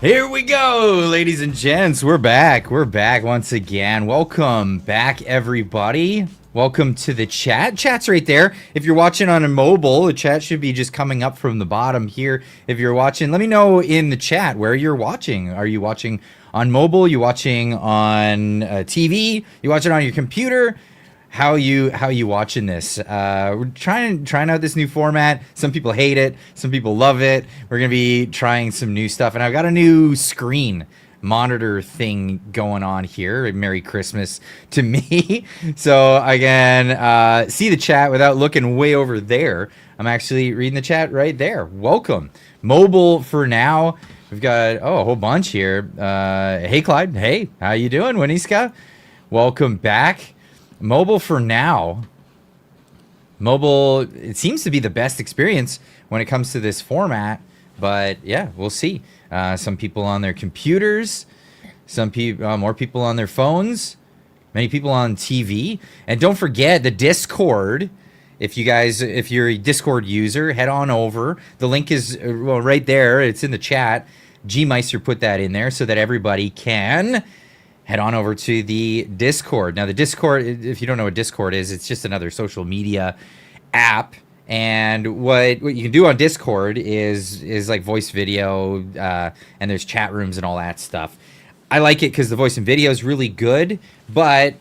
Here we go, ladies and gents. We're back. We're back once again. Welcome back, everybody. Welcome to the chat. Chat's right there. If you're watching on a mobile, the chat should be just coming up from the bottom here. If you're watching, let me know in the chat where you're watching. Are you watching on mobile? You watching on TV? You watching on your computer? How you watching this? We're trying out this new format. Some people hate it. Some people love it. We're gonna be trying some new stuff, and I've got a new screen monitor thing going on here. Merry Christmas to me. So I can see the chat without looking way over there. I'm actually reading the chat right there. Welcome. Mobile for now. We've got a whole bunch here. Hey Clyde. Hey, how you doing, Winiska? Welcome back. Mobile for now. Mobile, it seems to be the best experience when it comes to this format, but yeah, we'll see. Some people on their computers, some people, more people on their phones, many people on TV, and don't forget the Discord. If you're a Discord user, head on over. The link is right there. It's in the chat. G-Meister put that in there so that everybody can head on over to the Discord. Now, the Discord, if you don't know what Discord is, it's just another social media app. And what you can do on Discord is like voice video, and there's chat rooms and all that stuff. I like it because the voice and video is really good, but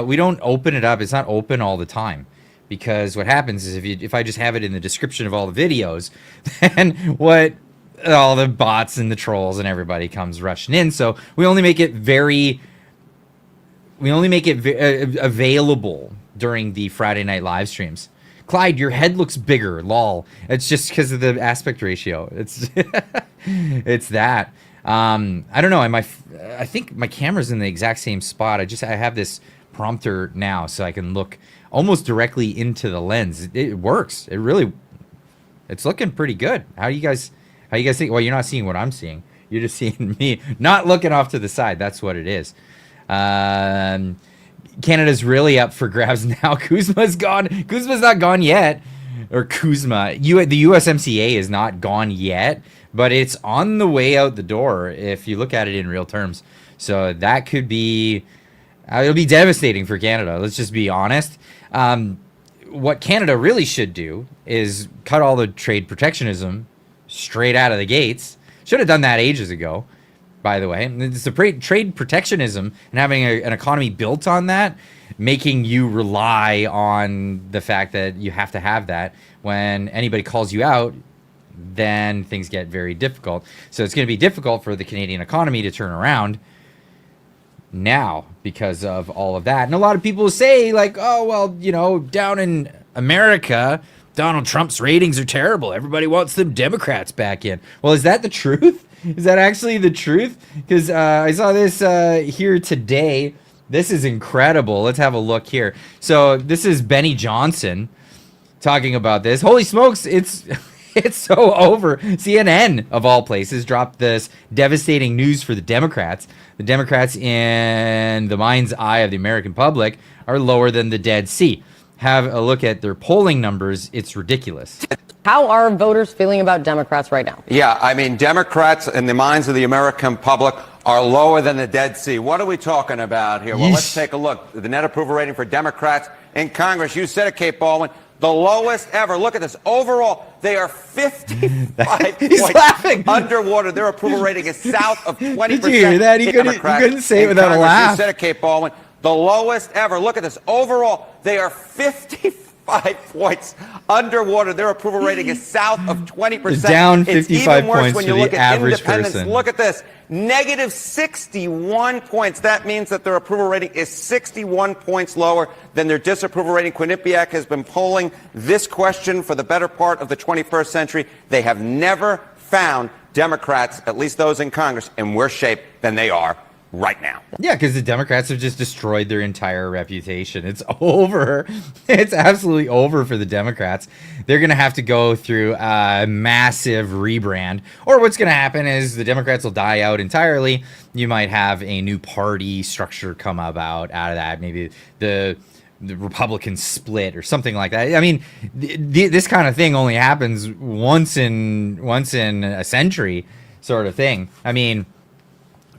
we don't open it up. It's not open all the time. Because what happens is if I just have it in the description of all the videos, then all the bots and the trolls and everybody comes rushing in. So we only make it available during the Friday night live streams. Clyde, your head looks bigger. Lol. It's just because of the aspect ratio. It's it's that. I don't know. I think my camera's in the exact same spot. I have this prompter now, so I can look almost directly into the lens. It works. It's looking pretty good. How you guys think? Well, you're not seeing what I'm seeing. You're just seeing me not looking off to the side. That's what it is. Canada's really up for grabs now. Kuzma's gone. Kuzma's not gone yet. Or Kuzma. The USMCA is not gone yet, but it's on the way out the door if you look at it in real terms. So that could be... it'll be devastating for Canada. Let's just be honest. What Canada really should do is cut all the trade protectionism straight out of the gates. Should have done that ages ago, by the way. It's the trade protectionism and having an economy built on that, making you rely on the fact that you have to have that. When anybody calls you out, then things get very difficult. So it's going to be difficult for the Canadian economy to turn around now because of all of that. And a lot of people say, like, oh, well, down in America, Donald Trump's ratings are terrible. Everybody wants them Democrats back in. Well, is that the truth? Is that actually the truth? Because I saw this here today. This is incredible. Let's have a look here. So this is Benny Johnson talking about this. Holy smokes, it's so over. CNN, of all places, dropped this devastating news for the Democrats. The Democrats, in the mind's eye of the American public, are lower than the Dead Sea. Have a look at their polling numbers. It's ridiculous. How are voters feeling about Democrats right now? Yeah, I mean, Democrats in the minds of the American public are lower than the Dead Sea. What are we talking about here? Well, let's take a look. The net approval rating for Democrats in Congress, you said it, Kate Baldwin, the lowest ever. Look at this. Overall, they are 55 He's points laughing. underwater. Their approval rating is south of 20%. Did you hear that? He couldn't say it without a laugh. You said it, Kate Baldwin. The lowest ever. Look at this. Overall, they are 55 points underwater. Their approval rating is south of 20%. Down 55 it's even worse points when for you the look at average independents. person. Look at this. Negative 61 points. That means that their approval rating is 61 points lower than their disapproval rating. Quinnipiac has been polling this question for the better part of the 21st century. They have never found Democrats, at least those in Congress, in worse shape than they are right now. Yeah, because the Democrats have just destroyed their entire reputation. It's over. It's absolutely over for the Democrats. They're going to have to go through a massive rebrand. Or what's going to happen is the Democrats will die out entirely. You might have a new party structure come about out of that. Maybe the the Republicans split or something like that. I mean, this kind of thing only happens once in a century, sort of thing. I mean,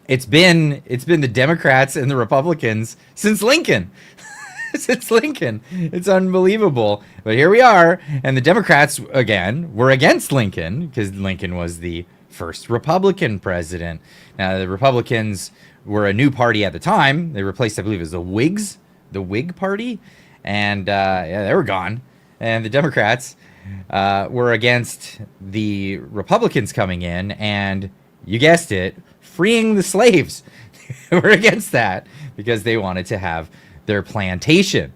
it's been the Democrats and the Republicans since Lincoln. Since Lincoln. It's unbelievable. But here we are, and the Democrats again were against Lincoln because Lincoln was the first Republican president. Now the Republicans were a new party at the time. They replaced, I believe, it was the Whigs, the Whig Party, and yeah, they were gone. And the Democrats were against the Republicans coming in, and you guessed it, freeing the slaves. They were against that because they wanted to have their plantation.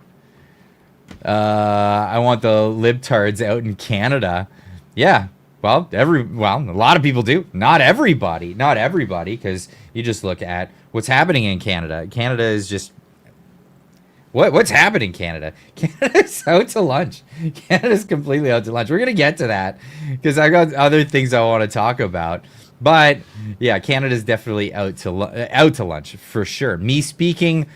I want the libtards out in Canada. Yeah, well, a lot of people do. Not everybody, because you just look at what's happening in Canada. Canada is just what's happening in Canada? Canada's out to lunch. Canada's completely out to lunch. We're gonna get to that because I got other things I want to talk about. But yeah, Canada's definitely out to lunch for sure. Me speaking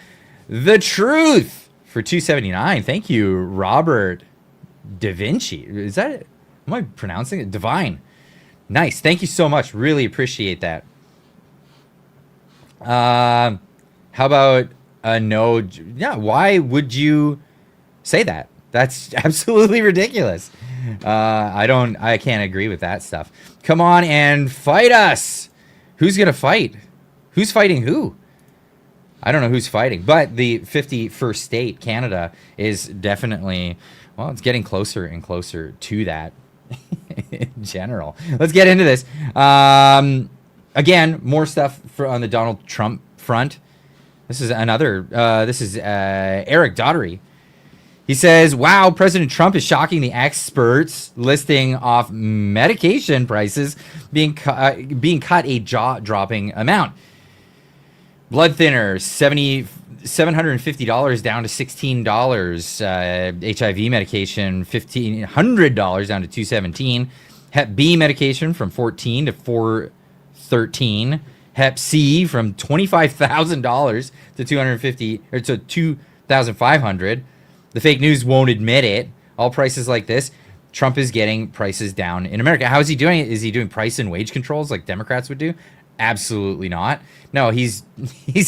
the truth for $2.79. Thank you, Robert Da Vinci. Is that it? Am I pronouncing it? Divine. Nice. Thank you so much. Really appreciate that. How about no? Yeah. Why would you say that? That's absolutely ridiculous. I can't agree with that stuff. Come on and fight us. Who's gonna fight? Who's fighting who? I don't know who's fighting, but the 51st state, Canada, is definitely, well, it's getting closer and closer to that in general. Let's get into this. Again, more stuff on the Donald Trump front. This is Eric Daugherty. He says, wow, President Trump is shocking the experts, listing off medication prices being cut a jaw-dropping amount. Blood thinners, $750 down to $16. HIV medication, $1,500 down to $217. Hep B medication from $14 to $413. Hep C from $25,000 to $250 or to $2,500. The fake news won't admit it. All prices like this, Trump is getting prices down in America. How is he doing it? Is he doing price and wage controls like Democrats would do? Absolutely not. No, he's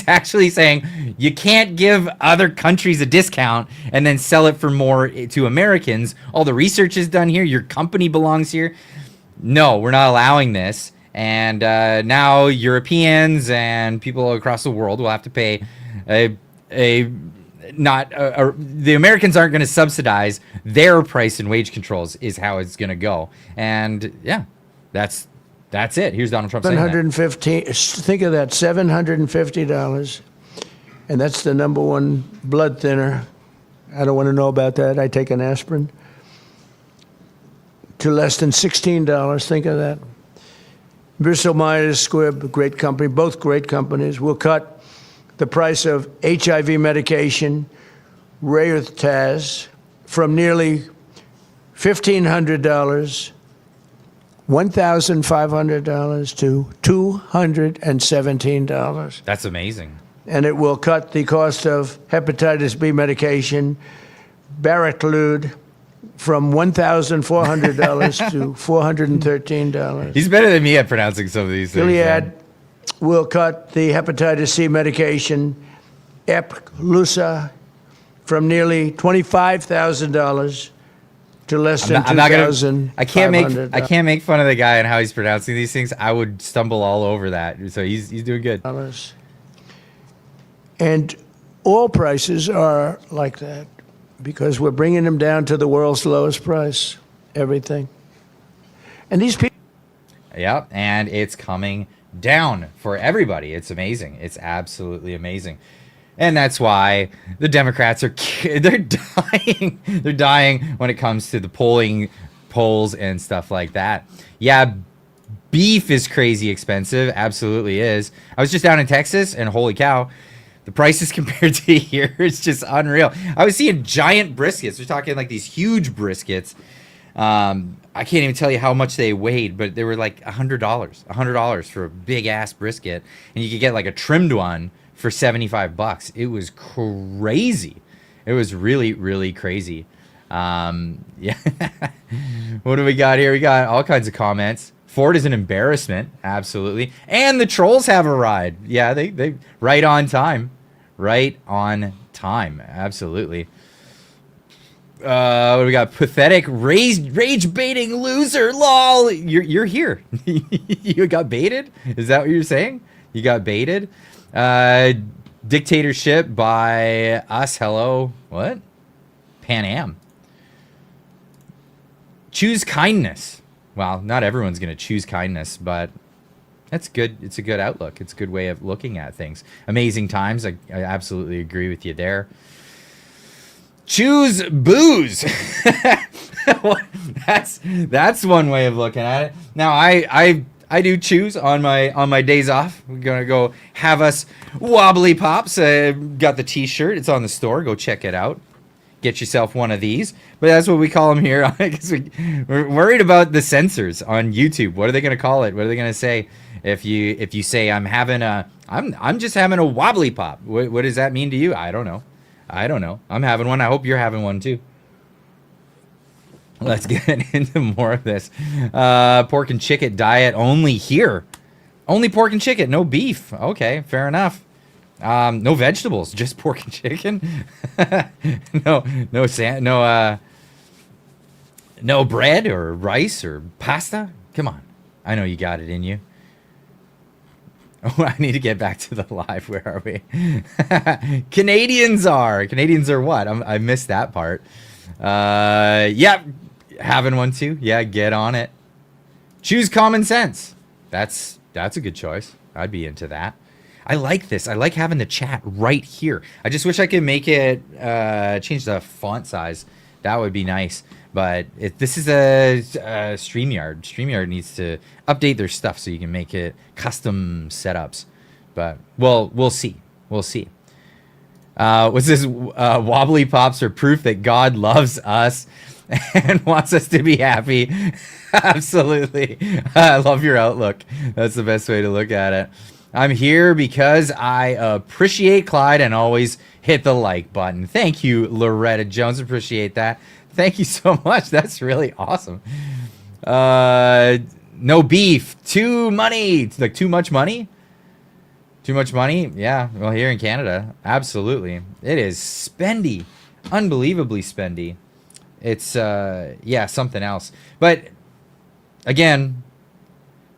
actually saying you can't give other countries a discount and then sell it for more to Americans. All the research is done here. Your company belongs here. No, we're not allowing this. And now Europeans and people across the world will have to pay the Americans aren't going to subsidize their price and wage controls is how it's going to go. And yeah, that's it. Here's Donald Trump saying that. Think of that, $750. And that's the number one blood thinner. I don't want to know about that. I take an aspirin. To less than $16. Think of that. Bristol Myers Squibb, great company, both great companies, will cut the price of HIV medication, Rayurtaz, from nearly $1,500, $1,500 to $217. That's amazing. And it will cut the cost of hepatitis B medication, Baraclude, from $1,400 to $413. He's better than me at pronouncing some of these things. Gilead will cut the hepatitis C medication, Epclusa, from nearly $25,000 to less than $2,500. I can't make fun of the guy and how he's pronouncing these things. I would stumble all over that. So he's doing good. And all prices are like that because we're bringing them down to the world's lowest price. Everything. And these people. Yeah, and it's coming down for everybody. It's amazing. It's absolutely amazing. And that's why the Democrats they're dying. They're dying when it comes to the polls and stuff like that. Yeah, beef is crazy expensive. Absolutely is. I was just down in Texas, and holy cow, the prices compared to here, it's just unreal. I was seeing giant briskets. We're talking like these huge briskets. I can't even tell you how much they weighed, but they were like $100 for a big ass brisket, and you could get like a trimmed one for $75. It was crazy. It was really, really crazy. Yeah. What do we got here? We got all kinds of comments. Ford is an embarrassment. Absolutely. And the trolls have arrived. Yeah, they right on time. Right on time. Absolutely. What do we got? Pathetic, rage baiting loser. Lol. You're here. You got baited? Is that what you're saying? You got baited? Dictatorship by us. Hello. What? Pan Am. Choose kindness. Well, not everyone's going to choose kindness, but that's good. It's a good outlook. It's a good way of looking at things. Amazing times. I absolutely agree with you there. Choose booze. That's one way of looking at it. Now I do choose on my days off. We're gonna go have us wobbly pops. Got the T-shirt. It's on the store. Go check it out. Get yourself one of these. But that's what we call them here. I guess we're worried about the censors on YouTube. What are they gonna call it? What are they gonna say if you say I'm just having a wobbly pop? What does that mean to you? I don't know. I'm having one. I hope you're having one too. Let's get into more of this. Pork and chicken diet only here. Only pork and chicken, no beef. Okay, fair enough. No vegetables, just pork and chicken. No bread or rice or pasta. Come on, I know you got it in you. Oh, I need to get back to the live. Where are we? Canadians are what? I missed that part. Yep, having one too. Yeah, get on it. Choose common sense. That's a good choice. I'd be into that. I like this. I like having the chat right here. I just wish I could make it change the font size. That would be nice. But this is a StreamYard. StreamYard needs to update their stuff so you can make it custom setups. But we'll see. We'll see. What's this? Wobbly pops are proof that God loves us and wants us to be happy. Absolutely. I love your outlook. That's the best way to look at it. I'm here because I appreciate Clyde and always hit the like button. Thank you, Loretta Jones. Appreciate that. Thank you so much. That's really awesome. No beef. Too money. Like too much money? Too much money? Yeah. Well, here in Canada, absolutely. It is spendy. Unbelievably spendy. It's, yeah, something else. But, again,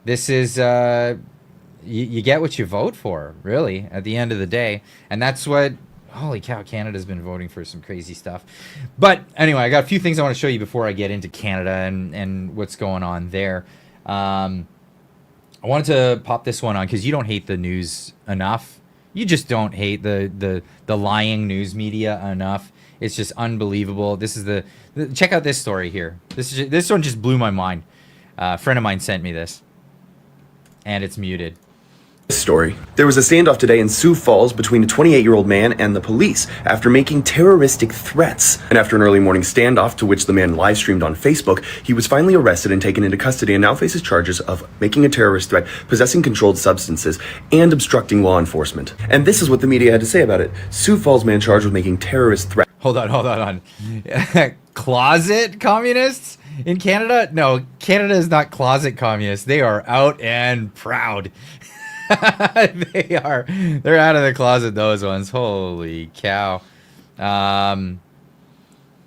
this is, you get what you vote for, really, at the end of the day. And that's what... Holy cow, Canada's been voting for some crazy stuff. But anyway, I got a few things I want to show you before I get into Canada and what's going on there. I wanted to pop this one on because you don't hate the news enough. You just don't hate the lying news media enough. It's just unbelievable. This is check out this story here. This one just blew my mind. A friend of mine sent me this. And it's muted. Story. There was a standoff today in Sioux Falls between a 28-year-old man and the police after making terroristic threats. And after an early morning standoff to which the man live streamed on Facebook, he was finally arrested and taken into custody and now faces charges of making a terrorist threat, possessing controlled substances, and obstructing law enforcement. And this is what the media had to say about it. Sioux Falls man charged with making terrorist threats. Hold on. Closet communists in Canada? No, Canada is not closet communists. They are out and proud. They're out of the closet, those ones. Holy cow.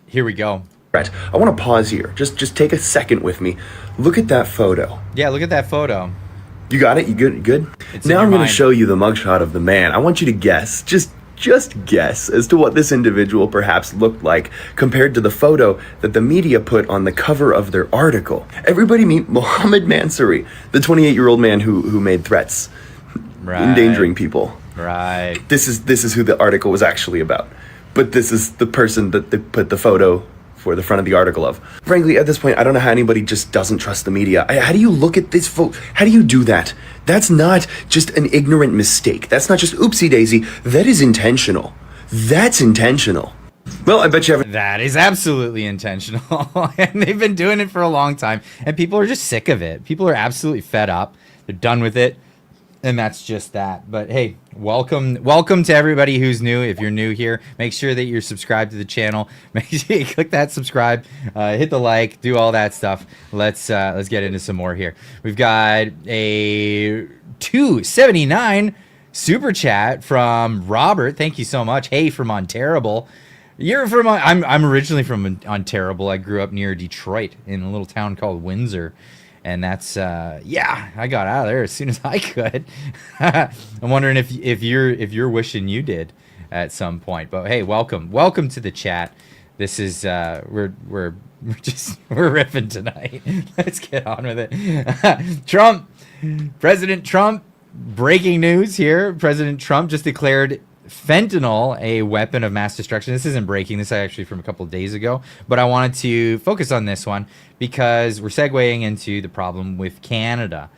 Here we go. Right. I want to pause here. Just take a second with me. Look at that photo. Yeah, look at that photo. You got it? You good? Now I'm going to show you the mugshot of the man. I want you to guess. Just guess as to what this individual perhaps looked like compared to the photo that the media put on the cover of their article. Everybody meet Mohammed Mansouri, the 28-year-old man who made threats. Right. Endangering people. Right. This is who the article was actually about. But this is the person that they put the photo for the front of the article of. Frankly, at this point, I don't know how anybody just doesn't trust the media. How do you look at this photo? How do you do that? That's not just an ignorant mistake. That's not just oopsie daisy. That is intentional. That's intentional. Well, I bet you haven't. That is absolutely intentional. And they've been doing it for a long time. And people are just sick of it. People are absolutely fed up. They're done with it. And that's just that. But hey, welcome to everybody who's new. If you're new here, make sure that you're subscribed to the channel. Make sure you click that subscribe, hit the like, do all that stuff. Let's get into some more here. We've got a 279 super chat from Robert. Thank you so much. Hey, from Ontario. You're from I'm originally from Ontario. I grew up near Detroit in a little town called Windsor. And that's yeah, I got out of there as soon as I could. I'm wondering if you're wishing you did at some point. But hey, welcome to the chat. This is we're riffing tonight. Let's get on with it. President Trump, breaking news here. President Trump just declared fentanyl a weapon of mass destruction. This isn't breaking. This is actually from a couple of days ago, but I wanted to focus on this one because we're segueing into the problem with Canada.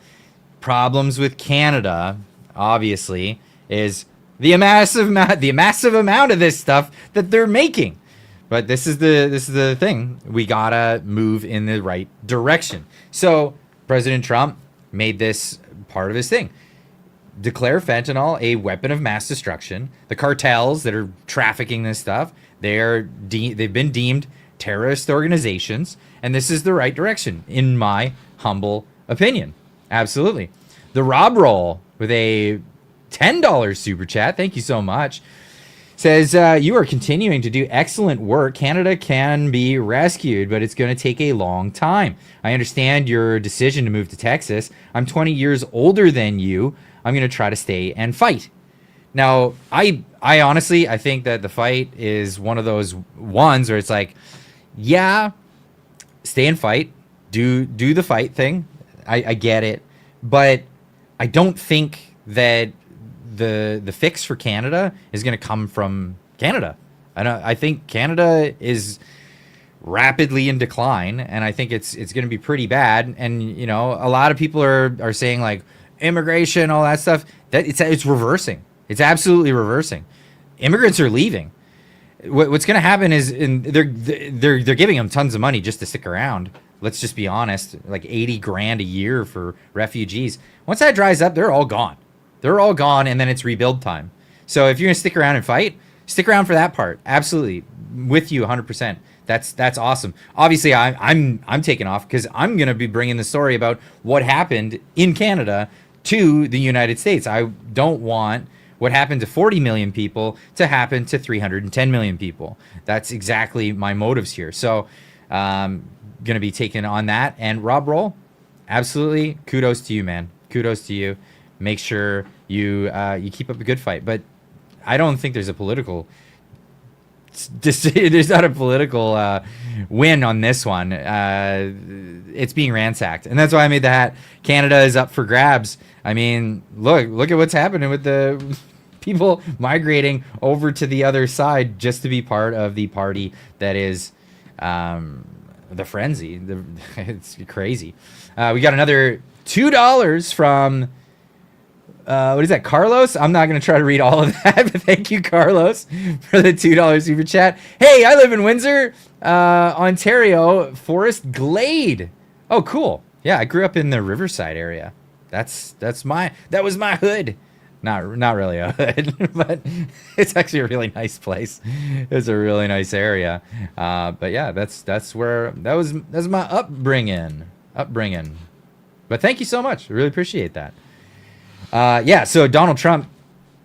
Problems with Canada, obviously, is the massive amount of this stuff that they're making. But this is the thing. We gotta move in the right direction. So President Trump made this part of his thing. Declare fentanyl a weapon of mass destruction. The cartels that are trafficking this stuff, they've been deemed terrorist organizations, and this is the right direction, in my humble opinion. Absolutely. The Rob Roll with a $10 super chat. Thank you so much. Says, you are continuing to do excellent work. Canada can be rescued, but it's going to take a long time. I understand your decision to move to Texas. I'm 20 years older than you. I'm going to try to stay and fight. Now, I honestly, I think that the fight is one of those ones where it's like, yeah, stay and fight, do the fight thing. I get it, but I don't think that the fix for Canada is going to come from Canada. I think Canada is rapidly in decline, and I think it's going to be pretty bad. And you know, a lot of people are saying like immigration, all that stuff. That it's reversing. It's absolutely reversing. Immigrants are leaving. What's going to happen is they're giving them tons of money just to stick around. Let's just be honest, like 80 grand a year for refugees. Once that dries up, they're all gone. They're all gone, and then it's rebuild time. So if you're gonna stick around and fight, stick around for that part. Absolutely, with you 100%. That's awesome. Obviously, I'm taking off because I'm gonna be bringing the story about what happened in Canada to the United States. I don't want what happened to 40 million people to happen to 310 million people. That's exactly my motives here. So, gonna be taking on that. And Rob Roll, absolutely, kudos to you, man. Kudos to you. Make sure you keep up a good fight. But I don't think there's a political there's not a political win on this one. It's being ransacked, and that's why I made the hat. Canada is up for grabs. I mean, look at what's happening with the people migrating over to the other side just to be part of the party that is the frenzy. It's crazy. We got another $2 from what is that, Carlos? I'm not going to try to read all of that, but thank you, Carlos, for the $2 super chat. Hey, I live in Windsor, Ontario, Forest Glade. Oh, cool. Yeah, I grew up in the Riverside area. That was my hood. Not really a hood, but it's actually a really nice place. It's a really nice area. But yeah, that's where that's my upbringing. But thank you so much. I really appreciate that. Yeah, so Donald Trump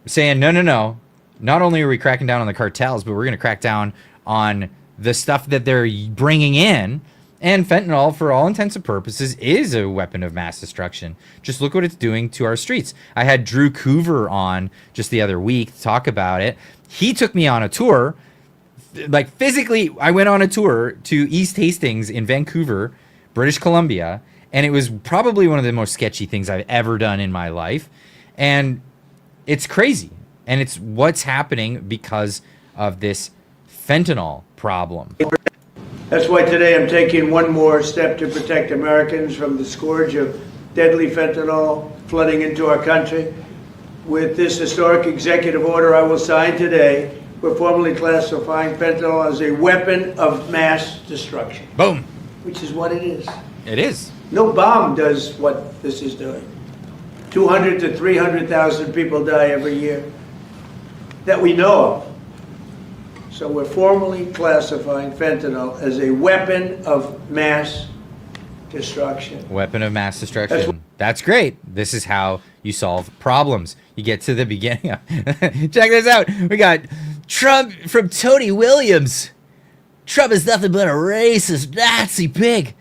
saying, no. Not only are we cracking down on the cartels, but we're going to crack down on the stuff that they're bringing in. And fentanyl, for all intents and purposes, is a weapon of mass destruction. Just look what it's doing to our streets. I had Drew Coover on just the other week to talk about it. He took me on a tour. Like, physically, I went on a tour to East Hastings in Vancouver, British Columbia. And it was probably one of the most sketchy things I've ever done in my life. And it's crazy. And it's what's happening because of this fentanyl problem. That's why today I'm taking one more step to protect Americans from the scourge of deadly fentanyl flooding into our country. With this historic executive order I will sign today, we're formally classifying fentanyl as a weapon of mass destruction. Boom. Which is what it is. It is. No bomb does what this is doing. 200 to 300,000 people die every year that we know of. So we're formally classifying fentanyl as a weapon of mass destruction. Weapon of mass destruction. That's great. This is how you solve problems. You get to the beginning. Check this out. We got Trump from Tony Williams. Trump is nothing but a racist Nazi pig.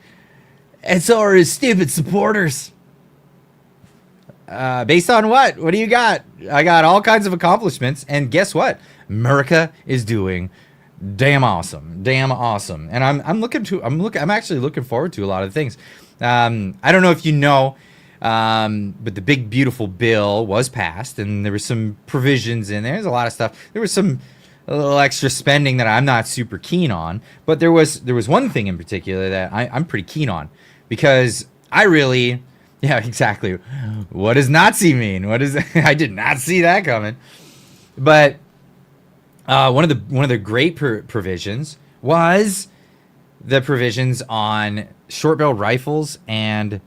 And so are his stupid supporters. Based on what? What do you got? I got all kinds of accomplishments. And guess what? America is doing damn awesome. Damn awesome. And I'm actually looking forward to a lot of things. I don't know if you know, but the big beautiful bill was passed and there were some provisions in there. There's a lot of stuff. There was a little extra spending that I'm not super keen on, but there was one thing in particular that I'm pretty keen on, because yeah, exactly. What does Nazi mean? I did not see that coming. But one of the great provisions was the provisions on short-barreled rifles and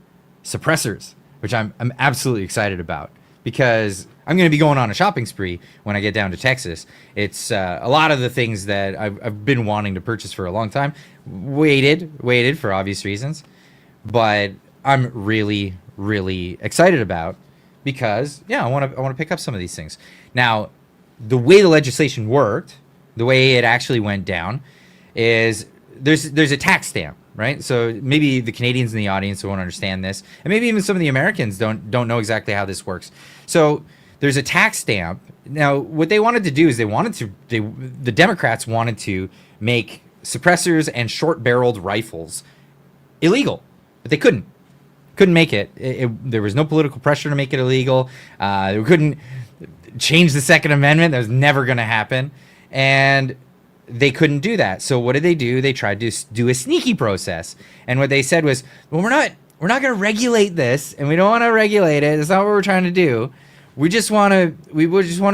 suppressors, which I'm absolutely excited about, because I'm going to be going on a shopping spree when I get down to Texas. It's a lot of the things that I've been wanting to purchase for a long time. Waited for obvious reasons, but I'm really, really excited about, because I want to pick up some of these things. Now, the way the legislation worked, the way it actually went down, is there's a tax stamp, right? So maybe the Canadians in the audience won't understand this, and maybe even some of the Americans don't know exactly how this works. So there's a tax stamp. Now, what they wanted to do is the Democrats wanted to make suppressors and short-barreled rifles illegal, but they couldn't make it. There was no political pressure to make it illegal. They couldn't change the Second Amendment. That was never going to happen. And they couldn't do that. So what did they do? They tried to do a sneaky process. And what they said was, well, we're not going to regulate this, and we don't want to regulate it. That's not what we're trying to do. We just want to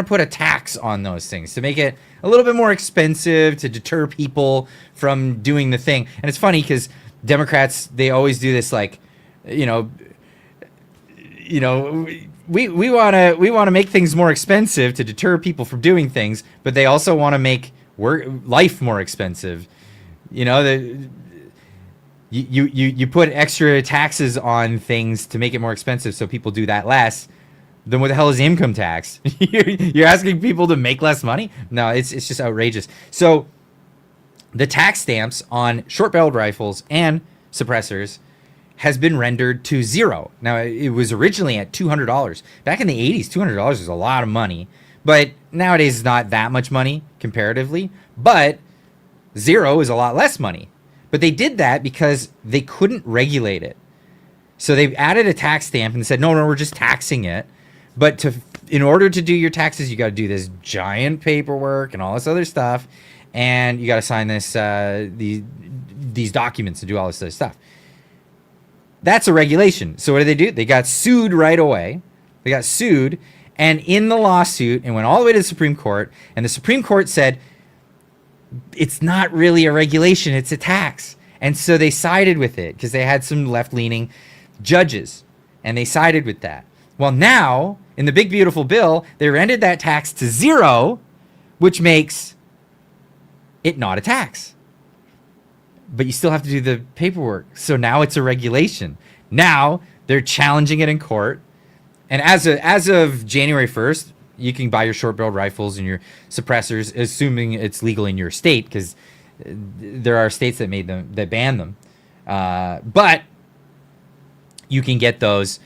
put a tax on those things to make it a little bit more expensive, to deter people from doing the thing. And it's funny because Democrats, they always do this, like, we want to make things more expensive to deter people from doing things, but they also want to make life more expensive. You put extra taxes on things to make it more expensive, so people do that less. Then what the hell is income tax? You're asking people to make less money? No, it's just outrageous. So the tax stamps on short-barreled rifles and suppressors has been rendered to zero. Now, it was originally at $200. Back in the 80s, $200 was a lot of money. But nowadays, it's not that much money comparatively. But zero is a lot less money. But they did that because they couldn't regulate it. So they've added a tax stamp and said, no, we're just taxing it. But in order to do your taxes, you got to do this giant paperwork and all this other stuff. And you got to sign these documents to do all this other stuff. That's a regulation. So what did they do? They got sued right away. They got sued. And in the lawsuit, it went all the way to the Supreme Court. And the Supreme Court said, it's not really a regulation, it's a tax. And so they sided with it because they had some left-leaning judges. And they sided with that. Well, now, in the big, beautiful bill, they rendered that tax to zero, which makes it not a tax. But you still have to do the paperwork. So now it's a regulation. Now they're challenging it in court. And as of January 1st, you can buy your short-barreled rifles and your suppressors, assuming it's legal in your state, because there are states that ban them. But you can get those,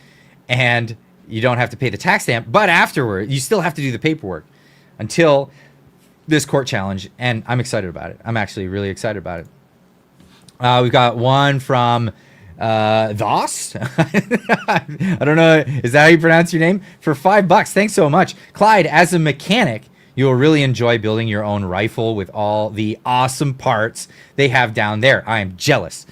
and you don't have to pay the tax stamp. But afterward, you still have to do the paperwork until this court challenge. And I'm excited about it. I'm actually really excited about it. We've got one from Voss. I don't know. Is that how you pronounce your name? For $5. Thanks so much. Clyde, as a mechanic, you'll really enjoy building your own rifle with all the awesome parts they have down there. I am jealous.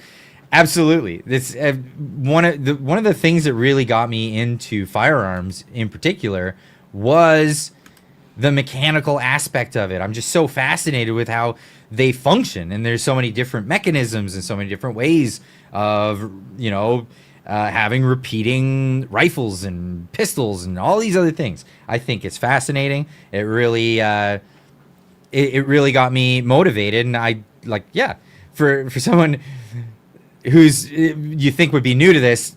Absolutely. This one of the things that really got me into firearms in particular was the mechanical aspect of it. I'm just so fascinated with how they function, and there's so many different mechanisms and so many different ways of having repeating rifles and pistols and all these other things. I think it's fascinating. It really it really got me motivated, and I like, yeah, for someone who's you think would be new to this,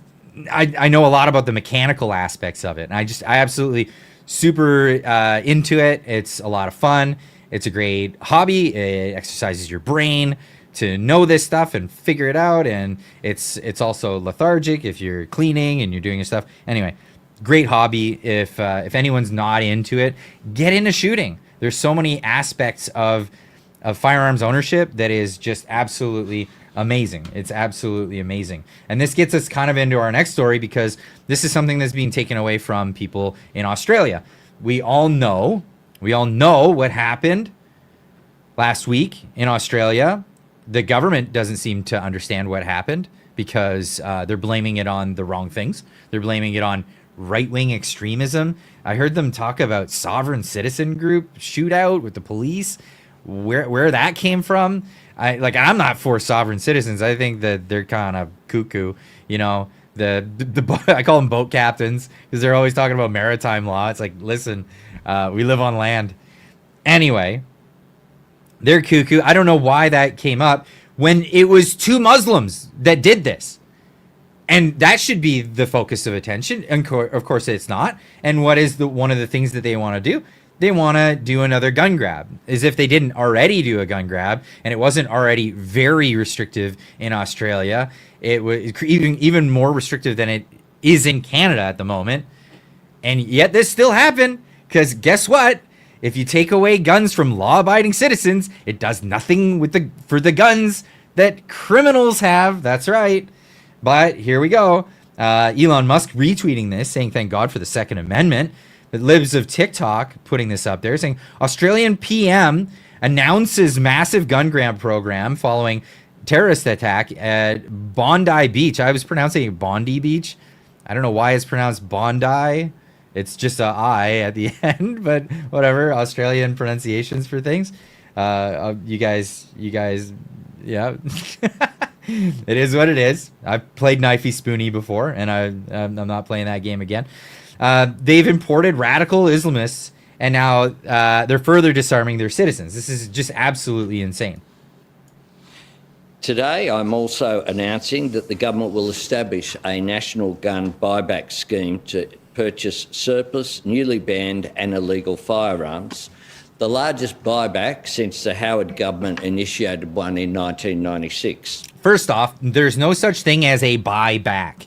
I know a lot about the mechanical aspects of it, and I absolutely super into it. It's a lot of fun. It's a great hobby. It exercises your brain to know this stuff and figure it out, and it's also lethargic if you're cleaning and you're doing your stuff. Anyway, great hobby. If anyone's not into it, get into shooting. There's so many aspects of firearms ownership that is just absolutely amazing. It's absolutely amazing. And this gets us kind of into our next story, because this is something that's being taken away from people in Australia. We all know what happened last week in Australia. The government doesn't seem to understand what happened, because they're blaming it on the wrong things. They're blaming it on right-wing extremism. I heard them talk about sovereign citizen group shootout with the police. Where that came from, I'm not for sovereign citizens. I think that they're kind of cuckoo. You know, the I call them boat captains, because they're always talking about maritime law. It's like, listen, we live on land. Anyway, they're cuckoo. I don't know why that came up when it was two Muslims that did this. And that should be the focus of attention. And of course it's not. And what is one of the things that they want to do? They want to do another gun grab, as if they didn't already do a gun grab, and it wasn't already very restrictive in Australia. It was even more restrictive than it is in Canada at the moment. And yet this still happened, because guess what? If you take away guns from law-abiding citizens, it does nothing for the guns that criminals have. That's right. But here we go. Elon Musk retweeting this, saying thank God for the Second Amendment. The libs of TikTok putting this up there, saying Australian PM announces massive gun grab program following terrorist attack at Bondi Beach. I was pronouncing it Bondi Beach. I don't know why it's pronounced Bondi. It's just a I at the end, but whatever. Australian pronunciations for things. You guys, yeah. It is what it is. I've played Knifey Spoony before, and I'm not playing that game again. They've imported radical Islamists, and now they're further disarming their citizens. This is just absolutely insane. Today, I'm also announcing that the government will establish a national gun buyback scheme to purchase surplus, newly banned and illegal firearms, the largest buyback since the Howard government initiated one in 1996. First off, there's no such thing as a buyback.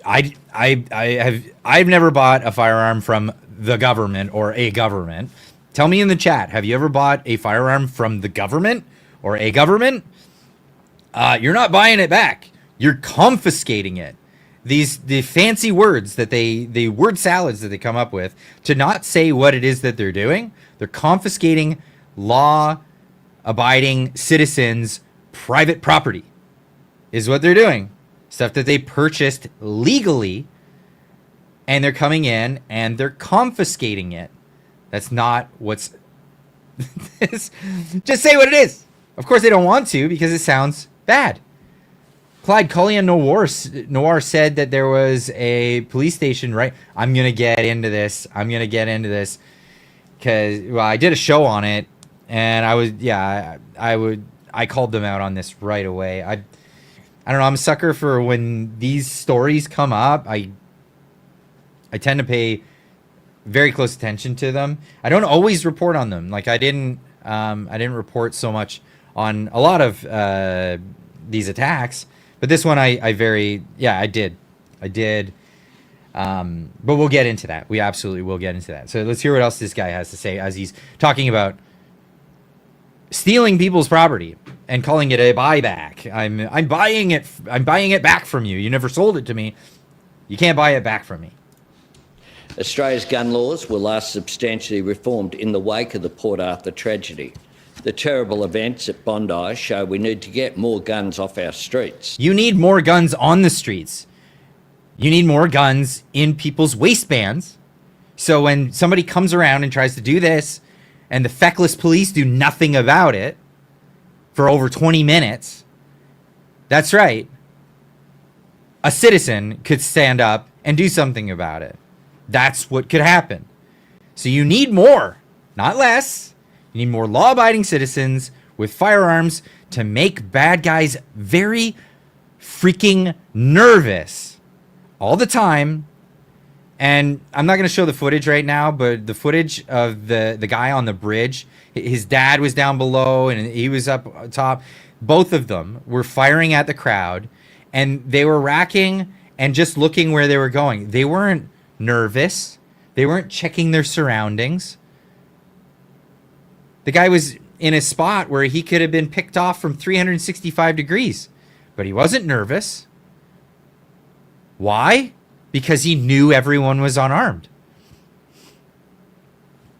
I've never bought a firearm from the government or a government. Tell me in the chat, have you ever bought a firearm from the government or a government? You're not buying it back. You're confiscating it. The fancy words that the word salads that they come up with to not say what it is that they're doing. They're confiscating law-abiding citizens' private property is what they're doing. Stuff that they purchased legally, and they're coming in and they're confiscating it. That's not what's... Just say what it is. Of course they don't want to, because it sounds bad. Clyde, Colleen Noir said that there was a police station, right? I'm going to get into this. Because, well, I did a show on it, and I called them out on this right away. I don't know. I'm a sucker for when these stories come up. I tend to pay very close attention to them. I don't always report on them. Like I didn't report so much on a lot of these attacks, but this one I did. But we'll get into that. We absolutely will get into that. So let's hear what else this guy has to say as he's talking about stealing people's property and calling it a buyback. I'm buying it. I'm buying it back from you. You never sold it to me. You can't buy it back from me. Australia's gun laws were last substantially reformed in the wake of the Port Arthur tragedy. The terrible events at Bondi show we need to get more guns off our streets. You need more guns on the streets. You need more guns in people's waistbands. So when somebody comes around and tries to do this, and the feckless police do nothing about it for over 20 minutes, that's right. a citizen could stand up and do something about it. That's what could happen. So you need more, not less. You need more law-abiding citizens with firearms to make bad guys very freaking nervous all the time. And I'm not going to show the footage right now, but the footage of the guy on the bridge, his dad was down below and he was up top. Both of them were firing at the crowd, and they were racking and just looking where they were going. They weren't nervous. They weren't checking their surroundings. The guy was in a spot where he could have been picked off from 365 degrees, but he wasn't nervous. Why? Because he knew everyone was unarmed.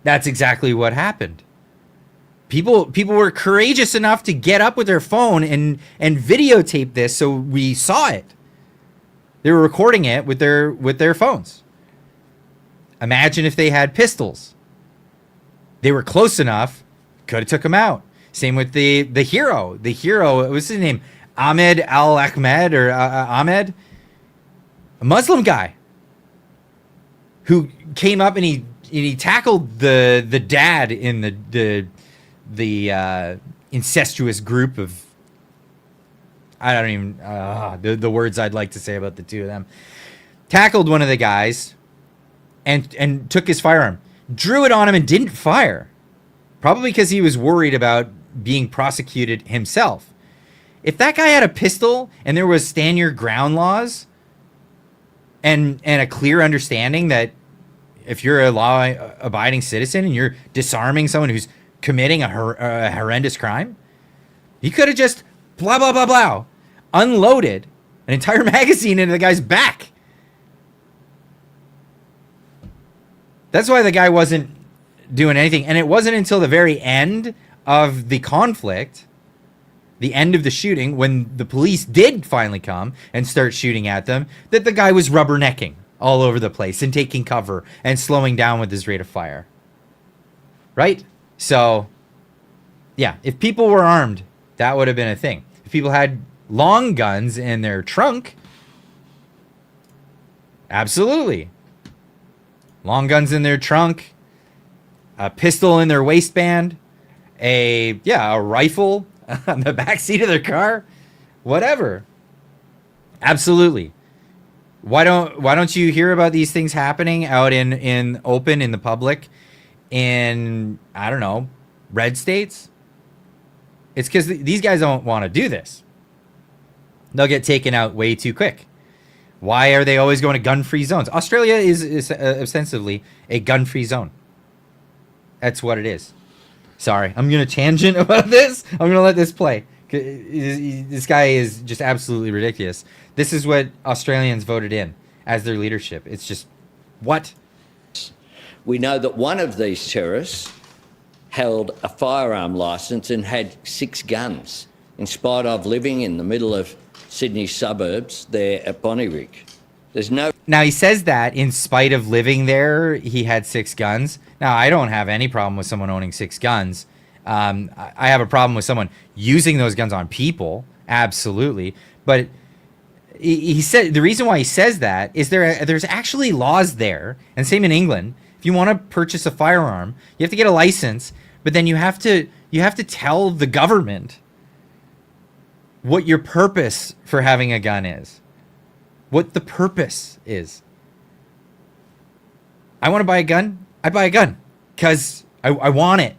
That's exactly what happened. People were courageous enough to get up with their phone and videotape this, so we saw it. They were recording it with their phones. Imagine if they had pistols. They were close enough, could have took him out. Same with the hero. The hero, what was his name? Ahmed Al-Ahmed or Ahmed? A Muslim guy who came up and he tackled the dad in the incestuous group of, I don't even the words I'd like to say about the two of them. Tackled one of the guys and took his firearm, drew it on him and didn't fire, probably because he was worried about being prosecuted himself. If that guy had a pistol and there was stand your ground laws and a clear understanding that if you're a law-abiding citizen and you're disarming someone who's committing a horrendous crime, he could have just blah, blah, blah, blah, unloaded an entire magazine into the guy's back. That's why the guy wasn't doing anything. And it wasn't until the very end of the conflict, the end of the shooting, when the police did finally come and start shooting at them, that the guy was rubbernecking all over the place and taking cover and slowing down with his rate of fire. Right? So, yeah, if people were armed, that would have been a thing. If people had long guns in their trunk, absolutely. Long guns in their trunk, a pistol in their waistband, a rifle on the back seat of their car, whatever. Absolutely. Why don't you hear about these things happening out in open in the public in, I don't know, red states? It's because these guys don't want to do this. They'll get taken out way too quick. Why are they always going to gun-free zones? Australia is ostensibly a gun-free zone. That's what it is. Sorry, I'm going to tangent about this. I'm going to let this play. This guy is just absolutely ridiculous. This is what Australians voted in as their leadership. It's just, what? We know that one of these terrorists held a firearm licence and had 6 guns, in spite of living in the middle of Sydney suburbs there at Bonnyrigg. There's no... Now, he says that in spite of living there, he had 6 guns. Now, I don't have any problem with someone owning 6 guns. I have a problem with someone using those guns on people. Absolutely. But he said the reason why he says that is there's actually laws there, and same in England. If you want to purchase a firearm, you have to get a license, but then you have to tell the government what your purpose for having a gun is. What the purpose is. I want to buy a gun. I buy a gun because I want it.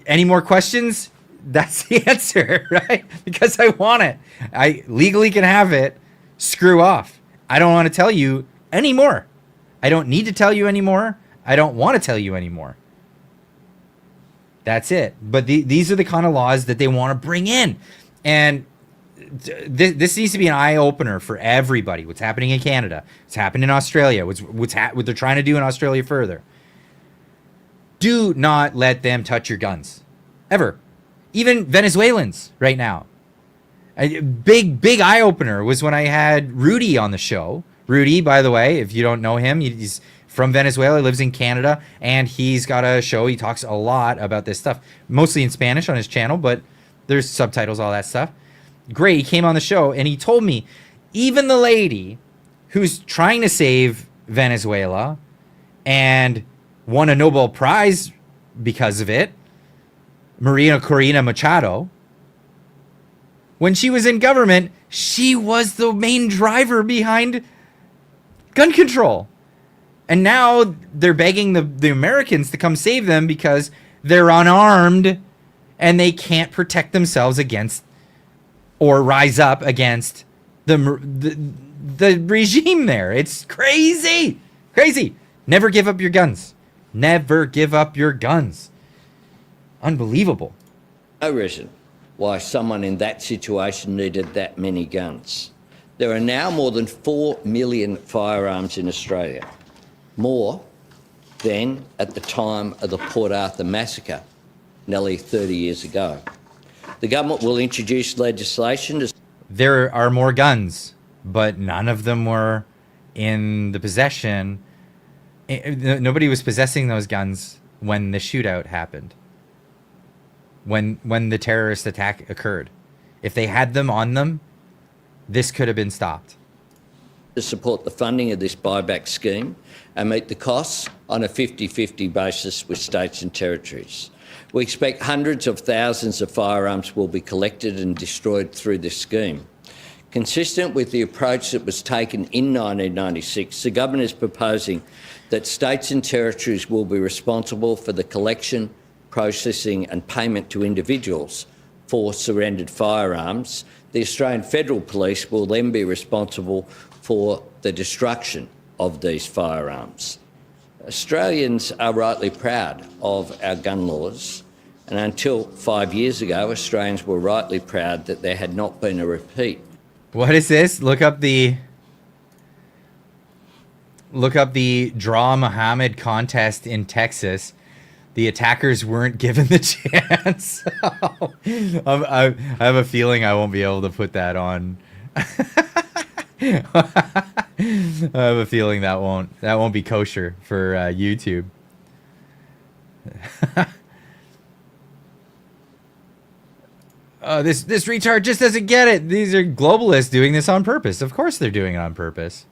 Any more questions? That's the answer, right? Because I want it. I legally can have it. Screw off. I don't want to tell you anymore. I don't need to tell you anymore. I don't want to tell you anymore. That's it. But these are the kind of laws that they want to bring in. And this needs to be an eye-opener for everybody. What's happening in Canada. What's happening in Australia. What they're trying to do in Australia further. Do not let them touch your guns. Ever. Even Venezuelans right now. A big eye-opener was when I had Rudy on the show. Rudy, by the way, if you don't know him, he's from Venezuela, lives in Canada, and he's got a show. He talks a lot about this stuff, mostly in Spanish on his channel, but there's subtitles, all that stuff. great. He came on the show and he told me, even the lady who's trying to save Venezuela and won a Nobel Prize because of it, Maria Corina Machado, when she was in government, she was the main driver behind gun control. And now they're begging the Americans to come save them because they're unarmed and they can't protect themselves against or rise up against the regime there. It's crazy. Crazy. Never give up your guns. Never give up your guns. Unbelievable. No reason why someone in that situation needed that many guns. There are now more than 4 million firearms in Australia, more than at the time of the Port Arthur massacre, nearly 30 years ago. The government will introduce legislation to... There are more guns, but none of them were in the possession. Nobody was possessing those guns when the shootout happened. When the terrorist attack occurred. If they had them on them, this could have been stopped. To support the funding of this buyback scheme and meet the costs on a 50-50 basis with states and territories. We expect hundreds of thousands of firearms will be collected and destroyed through this scheme. Consistent with the approach that was taken in 1996, the government is proposing that states and territories will be responsible for the collection, processing and payment to individuals for surrendered firearms. The Australian Federal Police will then be responsible for the destruction of these firearms. Australians are rightly proud of our gun laws, and until 5 years ago, Australians were rightly proud that there had not been a repeat. What is this? Look up the Draw Muhammad contest in Texas. The attackers weren't given the chance. I have a feeling I won't be able to put that on. I have a feeling that won't be kosher for YouTube. This retard just doesn't get it. These are globalists doing this on purpose. Of course they're doing it on purpose.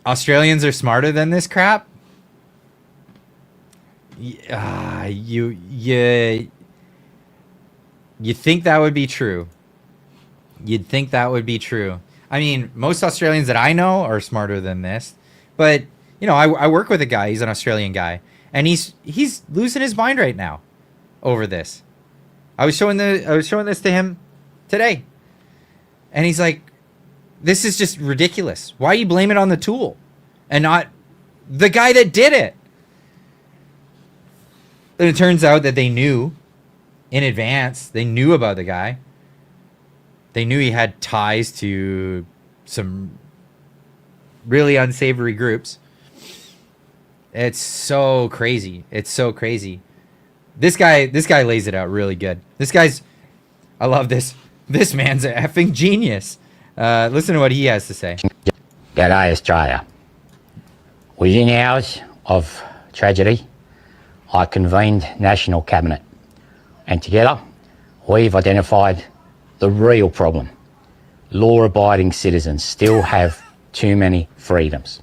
Australians are smarter than this crap? You think that would be true. You'd think that would be true. I mean, most Australians that I know are smarter than this. But, you know, I work with a guy, he's an Australian guy, and he's losing his mind right now over this. I was showing this to him today. And he's like, this is just ridiculous. Why you blame it on the tool and not the guy that did it? And it turns out that they knew in advance. They knew about the guy. They knew he had ties to some really unsavory groups. It's so crazy. It's so crazy. This guy lays it out really good. I love this. This man's an effing genius. Listen to what he has to say. G'day, Australia. Within hours of tragedy, I convened National Cabinet, and together we've identified the real problem. Law-abiding citizens still have too many freedoms.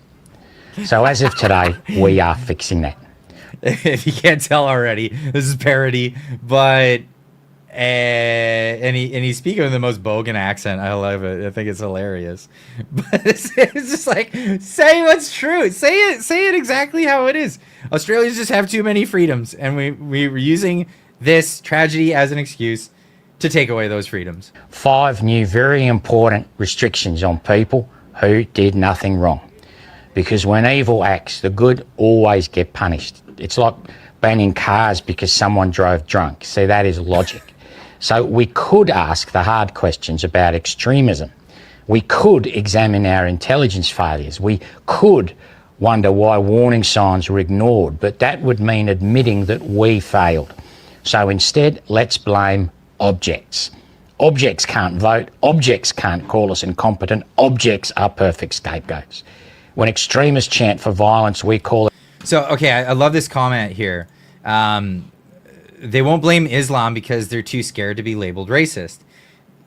So as of today, we are fixing that. If you can't tell already, this is parody, but and he's speaking with the most bogan accent. I love it. I think it's hilarious. But it's just like, say what's true. Say it exactly how it is. Australians just have too many freedoms, and we're using this tragedy as an excuse to take away those freedoms. 5 new very important restrictions on people who did nothing wrong. Because when evil acts, the good always get punished. It's like banning cars because someone drove drunk. See, that is logic. So we could ask the hard questions about extremism. We could examine our intelligence failures. We could wonder why warning signs were ignored, but that would mean admitting that we failed. So instead, let's blame objects. Objects can't vote. Objects can't call us incompetent. Objects are perfect scapegoats. When extremists chant for violence, we call it... So, okay, I love this comment here. they won't blame Islam because they're too scared to be labeled racist.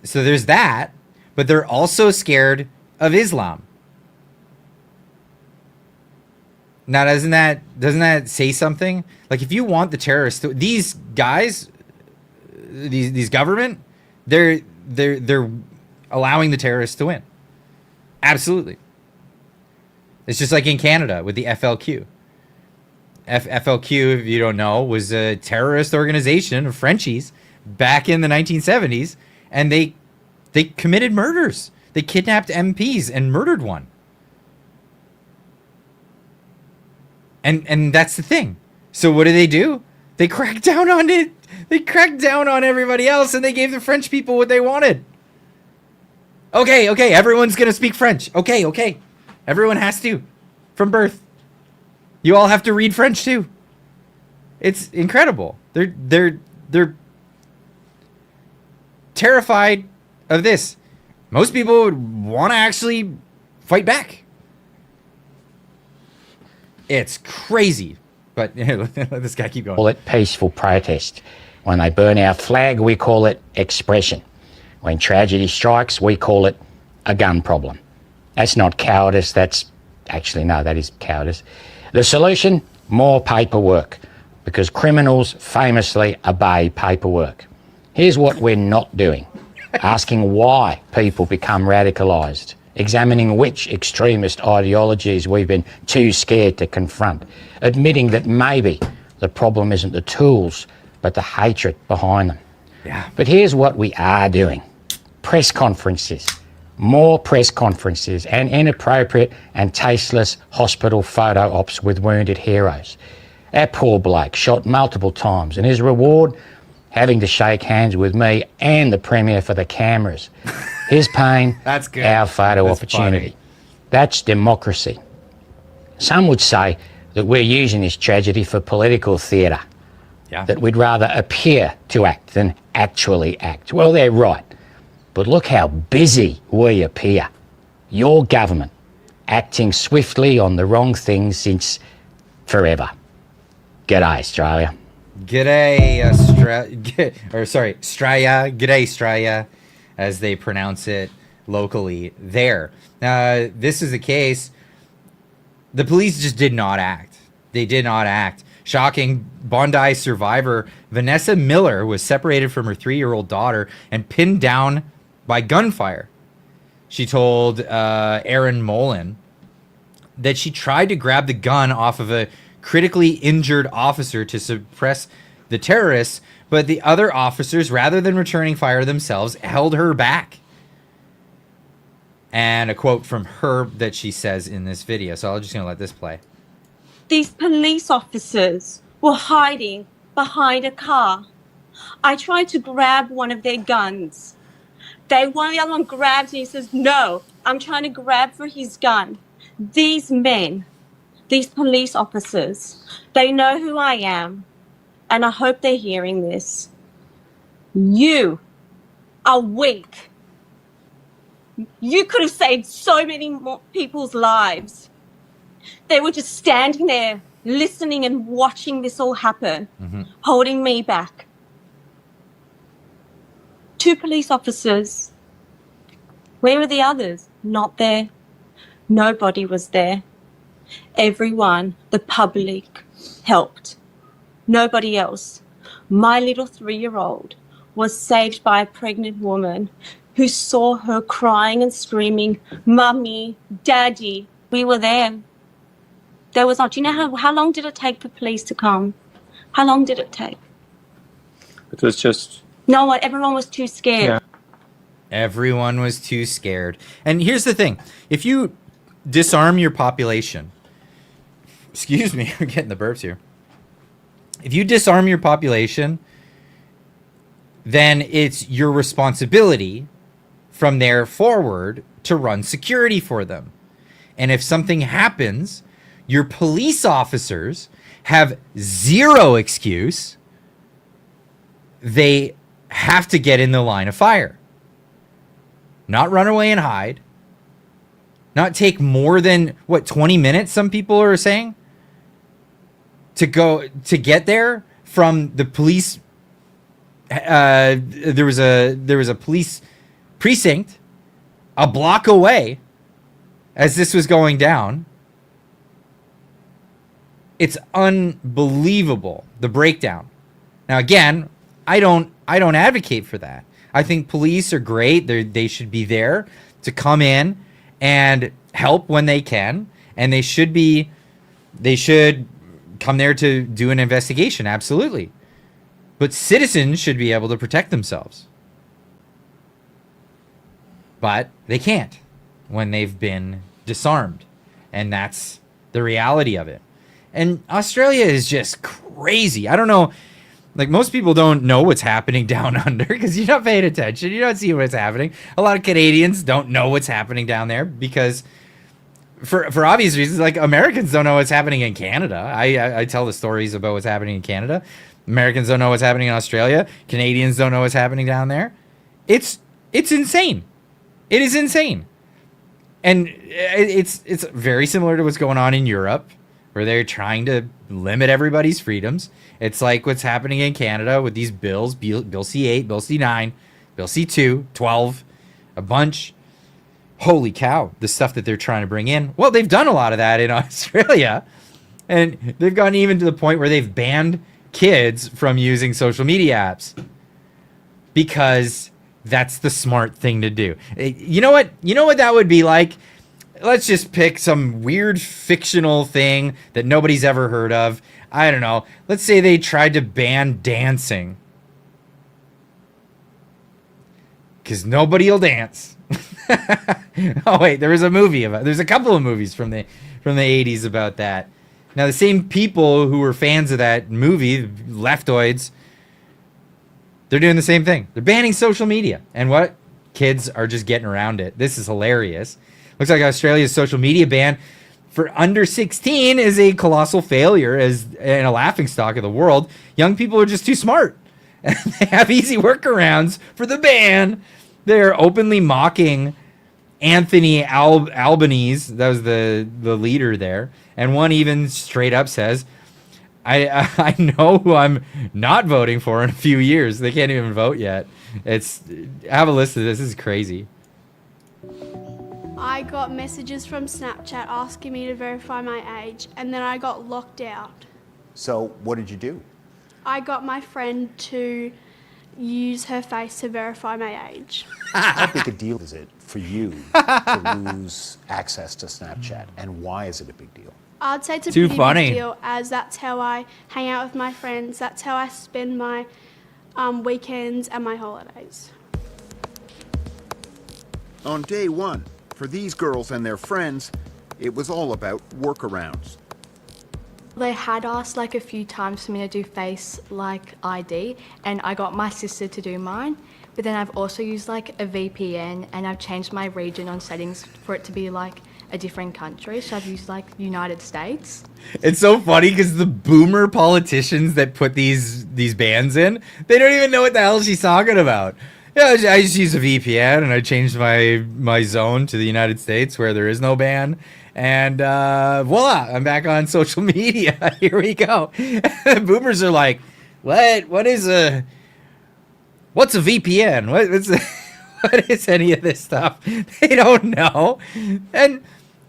So there's that, but they're also scared of Islam. Now, doesn't that say something? Like, if you want the terrorists to, these guys, these government, they're allowing the terrorists to win. Absolutely. It's just like in Canada with the FLQ. FLQ, if you don't know, was a terrorist organization of Frenchies back in the 1970s, and they committed murders. They kidnapped MPs and murdered one. And that's the thing. So what do? They cracked down on it. They cracked down on everybody else, and they gave the French people what they wanted. Okay, everyone's gonna speak French. Okay. Everyone has to, from birth. You all have to read French too. It's incredible. They're terrified of this. Most people would want to actually fight back. It's crazy. But let this guy keep going. Call it peaceful protest. When they burn our flag, we call it expression. When tragedy strikes, we call it a gun problem. That's not cowardice, that is cowardice. The solution? More paperwork, because criminals famously obey paperwork. Here's what we're not doing. Asking why people become radicalised. Examining which extremist ideologies we've been too scared to confront. Admitting that maybe the problem isn't the tools, but the hatred behind them. Yeah. But here's what we are doing. Press conferences. More press conferences and inappropriate and tasteless hospital photo ops with wounded heroes. That poor bloke shot multiple times, and his reward, having to shake hands with me and the Premier for the cameras. His pain, That's good. Our photo That's opportunity. funny. That's democracy. Some would say that we're using this tragedy for political theatre. Yeah. That we'd rather appear to act than actually act. Well, they're right. But look how busy we appear. Your government acting swiftly on the wrong things since forever. G'day, Australia. G'day, Australia. G'day, Australia, as they pronounce it locally there. Now, this is the case. The police just did not act. They did not act. Shocking. Bondi survivor Vanessa Miller was separated from her 3-year-old daughter and pinned down by gunfire. She told Aaron Mullen that she tried to grab the gun off of a critically injured officer to suppress the terrorists, but the other officers, rather than returning fire themselves, held her back. And a quote from her that she says in this video. So I'm just going to let this play. These police officers were hiding behind a car. I tried to grab one of their guns. One of the other one grabs and he says, no, I'm trying to grab for his gun. These men, these police officers, they know who I am, and I hope they're hearing this. You are weak. You could have saved so many more people's lives. They were just standing there, listening and watching this all happen, holding me back. 2 police officers. Where were the others? Not there. Nobody was there. Everyone, the public, helped. Nobody else. My little 3-year-old was saved by a pregnant woman who saw her crying and screaming, Mummy, Daddy. We were there. There was not. Do you know how long did it take for police to come? How long did it take? It was just... No one. Everyone was too scared. Yeah. Everyone was too scared. And here's the thing. If you disarm your population... Excuse me, I'm getting the burps here. If you disarm your population, then it's your responsibility from there forward to run security for them. And if something happens, your police officers have zero excuse. They have to get in the line of fire. Not run away and hide. Not take more than, 20 minutes, some people are saying? To get there from the police. There was a police precinct a block away as this was going down. It's unbelievable, the breakdown. Now, again, I don't advocate for that. I think police are great. They should be there to come in and help when they can, and they should come there to do an investigation. Absolutely. But citizens should be able to protect themselves. But they can't when they've been disarmed. And that's the reality of it. And Australia is just crazy. I don't know. Like, most people don't know what's happening down under because you're not paying attention. You don't see what's happening. A lot of Canadians don't know what's happening down there because, for obvious reasons, like, Americans don't know what's happening in Canada. I tell the stories about what's happening in Canada. Americans don't know what's happening in Australia. Canadians don't know what's happening down there. It's insane. It is insane. And it's very similar to what's going on in Europe, where they're trying to limit everybody's freedoms. It's like what's happening in Canada with these bills, Bill C8, Bill C9, Bill C2, 12, a bunch. Holy cow, the stuff that they're trying to bring in. Well, they've done a lot of that in Australia, and they've gotten even to the point where they've banned kids from using social media apps because that's the smart thing to do. You know what? You know what that would be like? Let's just pick some weird fictional thing that nobody's ever heard of. I don't know. Let's say they tried to ban dancing. Because nobody will dance. Oh, wait. There's a couple of movies from the 80s about that. Now, the same people who were fans of that movie, leftoids, they're doing the same thing. They're banning social media. And what? Kids are just getting around it. This is hilarious. Looks like Australia's social media ban for under 16 is a colossal failure and a laughingstock of the world. Young people are just too smart. And they have easy workarounds for the ban. They're openly mocking Anthony Albanese. That was the leader there. And one even straight up says, I know who I'm not voting for in a few years. They can't even vote yet. Have a listen to this. This is crazy. I got messages from Snapchat asking me to verify my age, and then I got locked out. So what did you do? I got my friend to use her face to verify my age. How big a deal is it for you to lose access to Snapchat, and why is it a big deal? I'd say it's a Too pretty funny. big deal, as that's how I hang out with my friends. That's how I spend my weekends and my holidays. On day one, for these girls and their friends, it was all about workarounds. They had asked like a few times for me to do face like ID, and I got my sister to do mine. But then I've also used like a VPN, and I've changed my region on settings for it to be like a different country. So I've used like United States. It's so funny because the boomer politicians that put these bans in, they don't even know what the hell she's talking about. Yeah, I just use a VPN and I changed my zone to the United States where there is no ban. And voila, I'm back on social media. Here we go. The boomers are like, what's a VPN? What is any of this stuff? They don't know.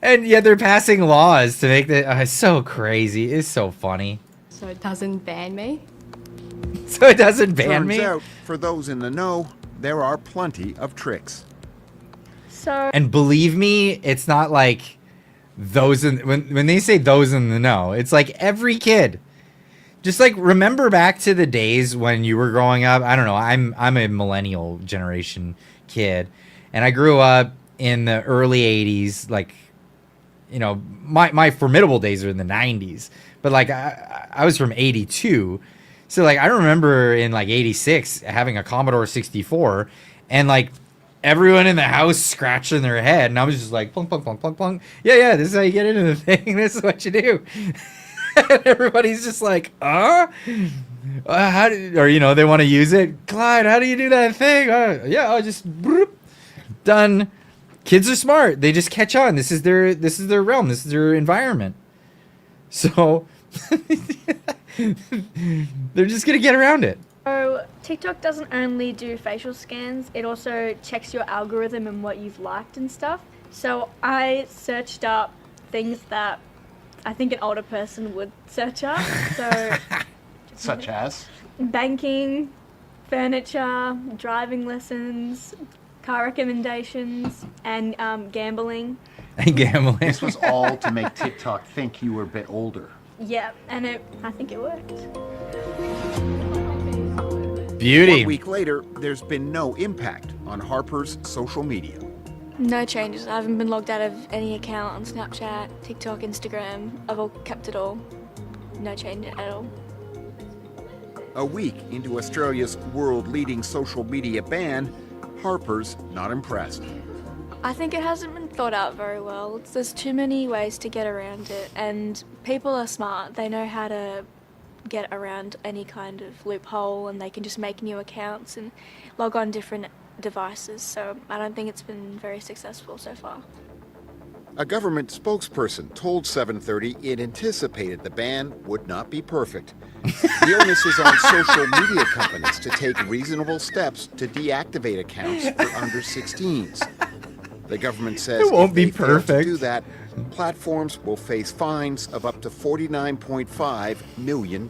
And yet they're passing laws to make that. It's so crazy. It's so funny. So it doesn't ban me. So it doesn't ban me? Turns out, for those in the know, there are plenty of tricks. So And believe me, it's not like those when they say those in the know, it's like every kid. Just like remember back to the days when you were growing up. I don't know. I'm a millennial generation kid, and I grew up in the early 80s. Like, you know, my formidable days are in the 90s, but like I was from 82. So like I remember in like 86 having a Commodore 64 and like everyone in the house scratching their head, and I was just like plunk plunk plunk plunk plunk. Yeah, this is how you get into the thing. This is what you do. And everybody's just like, how do, or you know, they want to use it. Clyde, how do you do that thing? I just done. Kids are smart. They just catch on. This is their realm. This is their environment. So They're just gonna get around it. So TikTok doesn't only do facial scans, it also checks your algorithm and what you've liked and stuff. So I searched up things that I think an older person would search up. So Such as? banking, furniture, driving lessons, car recommendations, and gambling. And gambling. This was all to make TikTok think you were a bit older. Yeah, and I think it worked. Beauty. 1 week later, there's been no impact on Harper's social media. No changes. I haven't been logged out of any account on Snapchat, TikTok, Instagram. I've all kept it all. No change at all. A week into Australia's world-leading social media ban, Harper's not impressed. I think it hasn't been thought out very well. There's too many ways to get around it, and people are smart. They know how to get around any kind of loophole, and they can just make new accounts and log on different devices. So I don't think it's been very successful so far. A government spokesperson told 730 it anticipated the ban would not be perfect. The onus is on social media companies to take reasonable steps to deactivate accounts for under 16s. The government says It won't if be they fail to perfect. do that, platforms will face fines of up to $49.5 million.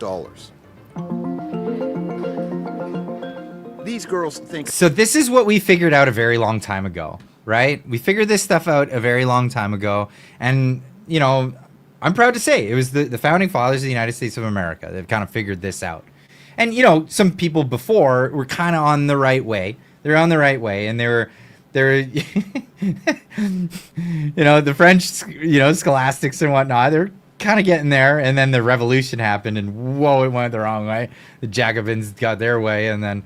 These girls think... So this is what we figured out a very long time ago, right? We figured this stuff out a very long time ago. And, you know, I'm proud to say it was the founding fathers of the United States of America that kind of figured this out. And, you know, some people before were kind of on the right way. They're on the right way, and they're you know, the French, you know, scholastics and whatnot, they're kind of getting there. And then the revolution happened, and whoa, it went the wrong way. The Jacobins got their way, and then,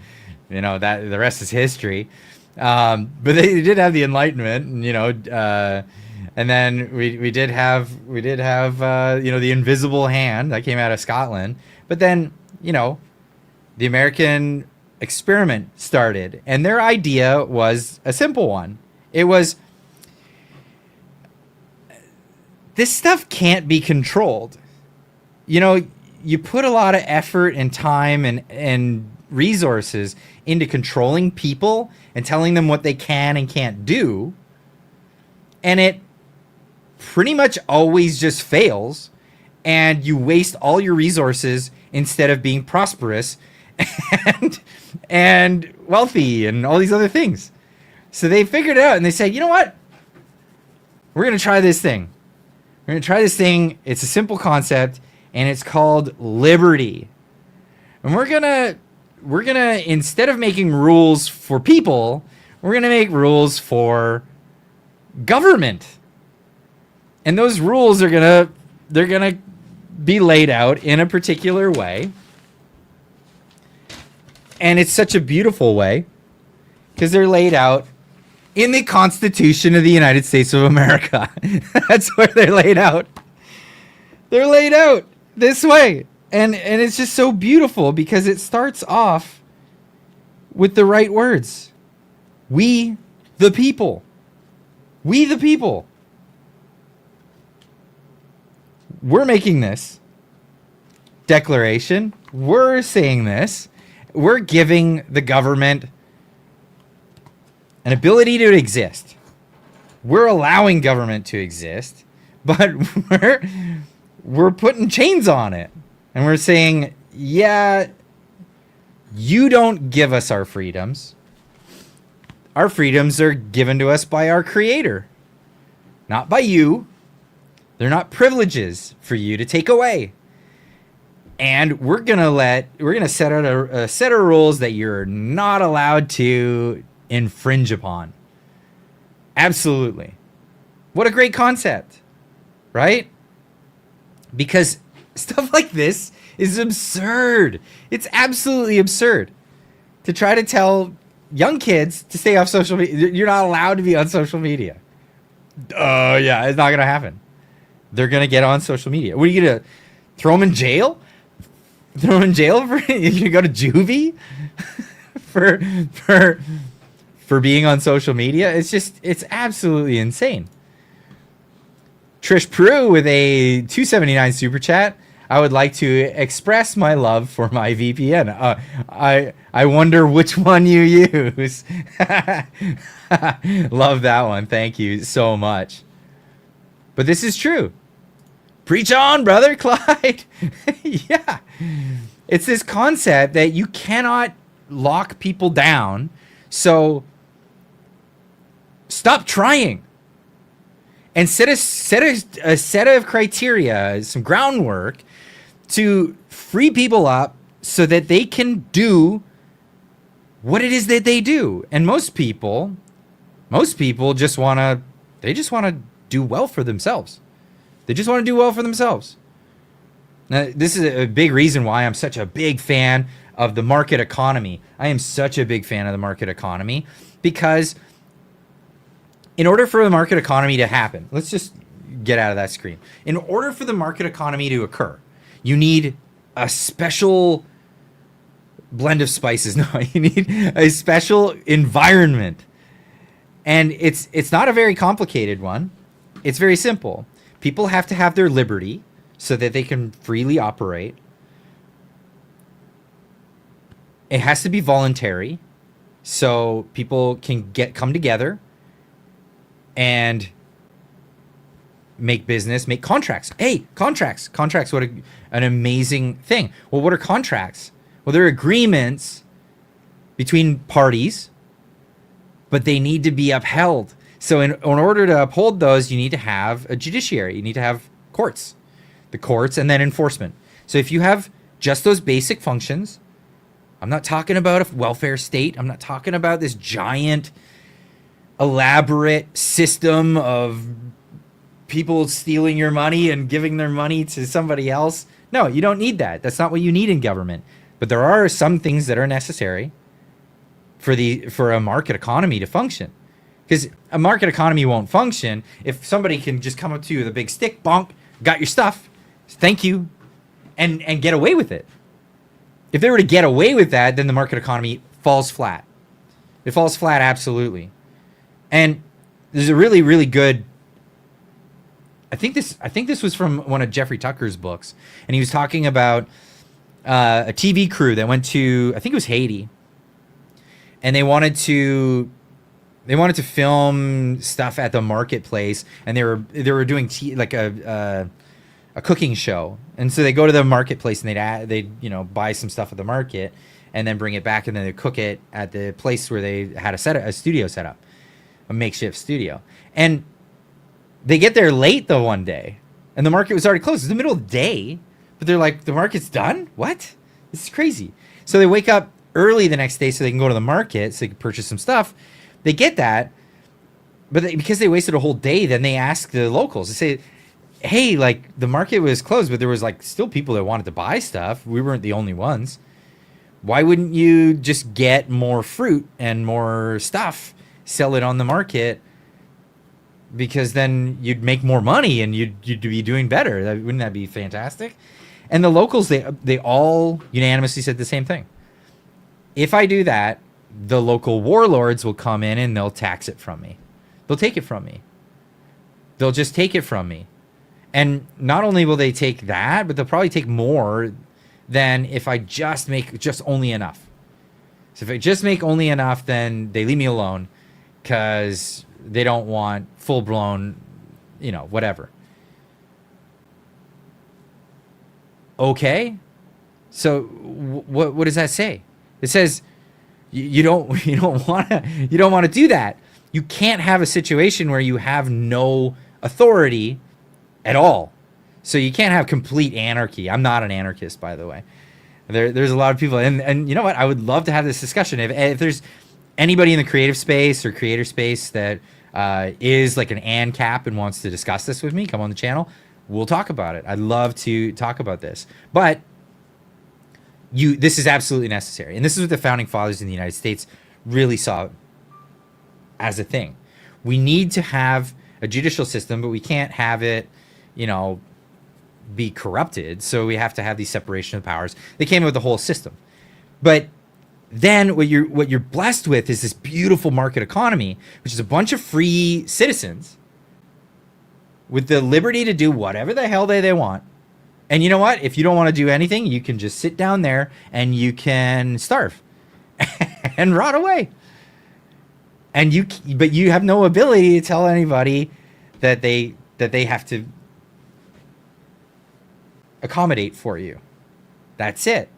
you know, that the rest is history. But they did have the Enlightenment, and, you know, and then we did have you know, the invisible hand that came out of Scotland. But then, you know, the American experiment started, and their idea was a simple one. It was, this stuff can't be controlled. You know, you put a lot of effort and time and resources into controlling people and telling them what they can and can't do, and it pretty much always just fails, and you waste all your resources instead of being prosperous and wealthy and all these other things. So they figured it out, and they said, you know what? We're going to try this thing. We're going to try this thing. It's a simple concept, and it's called liberty. And we're going to, instead of making rules for people, we're going to make rules for government. And those rules are they're going to be laid out in a particular way. And it's such a beautiful way, because they're laid out in the Constitution of the United States of America. That's where they're laid out. They're laid out this way. And it's just so beautiful, because it starts off with the right words. We, the people. We, the people. We're making this declaration. We're saying this. We're giving the government an ability to exist. We're allowing government to exist, but we're putting chains on it. And we're saying, yeah, you don't give us our freedoms. Our freedoms are given to us by our Creator, not by you. They're not privileges for you to take away. And we're gonna set out a set of rules that you're not allowed to infringe upon. Absolutely. What a great concept, right? Because stuff like this is absurd. It's absolutely absurd to try to tell young kids to stay off social media. You're not allowed to be on social media. Yeah, it's not gonna happen. They're gonna get on social media. What are you gonna throw them in jail? Throw them in jail for you go to juvie for being on social media? It's absolutely insane. Trish Brew with a $2.79 super chat. I would like to express my love for my VPN. I wonder which one you use. Love that one. Thank you so much. But this is true. Preach on, brother Clyde. Yeah. It's this concept that you cannot lock people down. So stop trying. And set a set of criteria, some groundwork to free people up so that they can do what it is that they do. And most people just want to do well for themselves. They just want to do well for themselves. Now, this is a big reason why I'm such a big fan of the market economy. I am such a big fan of the market economy because in order for the market economy to happen, let's just get out of that screen. In order for the market economy to occur, you need a special blend of spices. No, you need a special environment. And it's not a very complicated one. It's very simple. People have to have their liberty so that they can freely operate. It has to be voluntary so people can come together and make business, make contracts. Hey, contracts, what an amazing thing. Well, what are contracts? Well, they're agreements between parties, but they need to be upheld. So in order to uphold those, you need to have a judiciary. You need to have courts, the courts, and then enforcement. So if you have just those basic functions, I'm not talking about a welfare state. I'm not talking about this giant elaborate system of people stealing your money and giving their money to somebody else. No, you don't need that. That's not what you need in government. But there are some things that are necessary for a market economy to function. Because a market economy won't function if somebody can just come up to you with a big stick, bonk, got your stuff, thank you, and get away with it. If they were to get away with that, then the market economy falls flat. It falls flat, absolutely. And there's a really, really good. I think this was from one of Jeffrey Tucker's books, and he was talking about a TV crew that went to, I think it was Haiti, and they wanted to film stuff at the marketplace, and they were doing a cooking show, and so they go to the marketplace and they'd buy some stuff at the market, and then bring it back, and then they cook it at the place where they had a studio set up. A makeshift studio. And they get there late though one day, and the market was already closed. It's the middle of the day, but they're like, the market's done? What? This is crazy. So they wake up early the next day so they can go to the market so they can purchase some stuff. They get that, but because they wasted a whole day, then they ask the locals. They say, hey, like the market was closed, but there was like still people that wanted to buy stuff. We weren't the only ones. Why wouldn't you just get more fruit and more stuff, sell it on the market, because then you'd make more money and you'd be doing better? Wouldn't that be fantastic? And the locals, they all unanimously said the same thing. If I do that, the local warlords will come in and they'll tax it from me. They'll take it from me. They'll just take it from me. And not only will they take that, but they'll probably take more than if I just make just only enough. So if I just make only enough, then they leave me alone, because they don't want full-blown, whatever. Okay, so what does that say? It says you don't want to do that. You can't have a situation where you have no authority at all. So you can't have complete anarchy. I'm not an anarchist, by the way. There's a lot of people, and you know what? I would love to have this discussion. If there's anybody in the creative space or creator space that is like an ANCAP and wants to discuss this with me, come on the channel. We'll talk about it. I'd love to talk about this. But this is absolutely necessary. And this is what the founding fathers in the United States really saw as a thing. We need to have a judicial system, but we can't have it, be corrupted. So we have to have these separation of powers. They came up with the whole system. But then what you're blessed with is this beautiful market economy, which is a bunch of free citizens with the liberty to do whatever the hell they want, And you know what? If you don't want to do anything, you can just sit down there and you can starve and rot away. But you have no ability to tell anybody that they have to accommodate for you. That's it.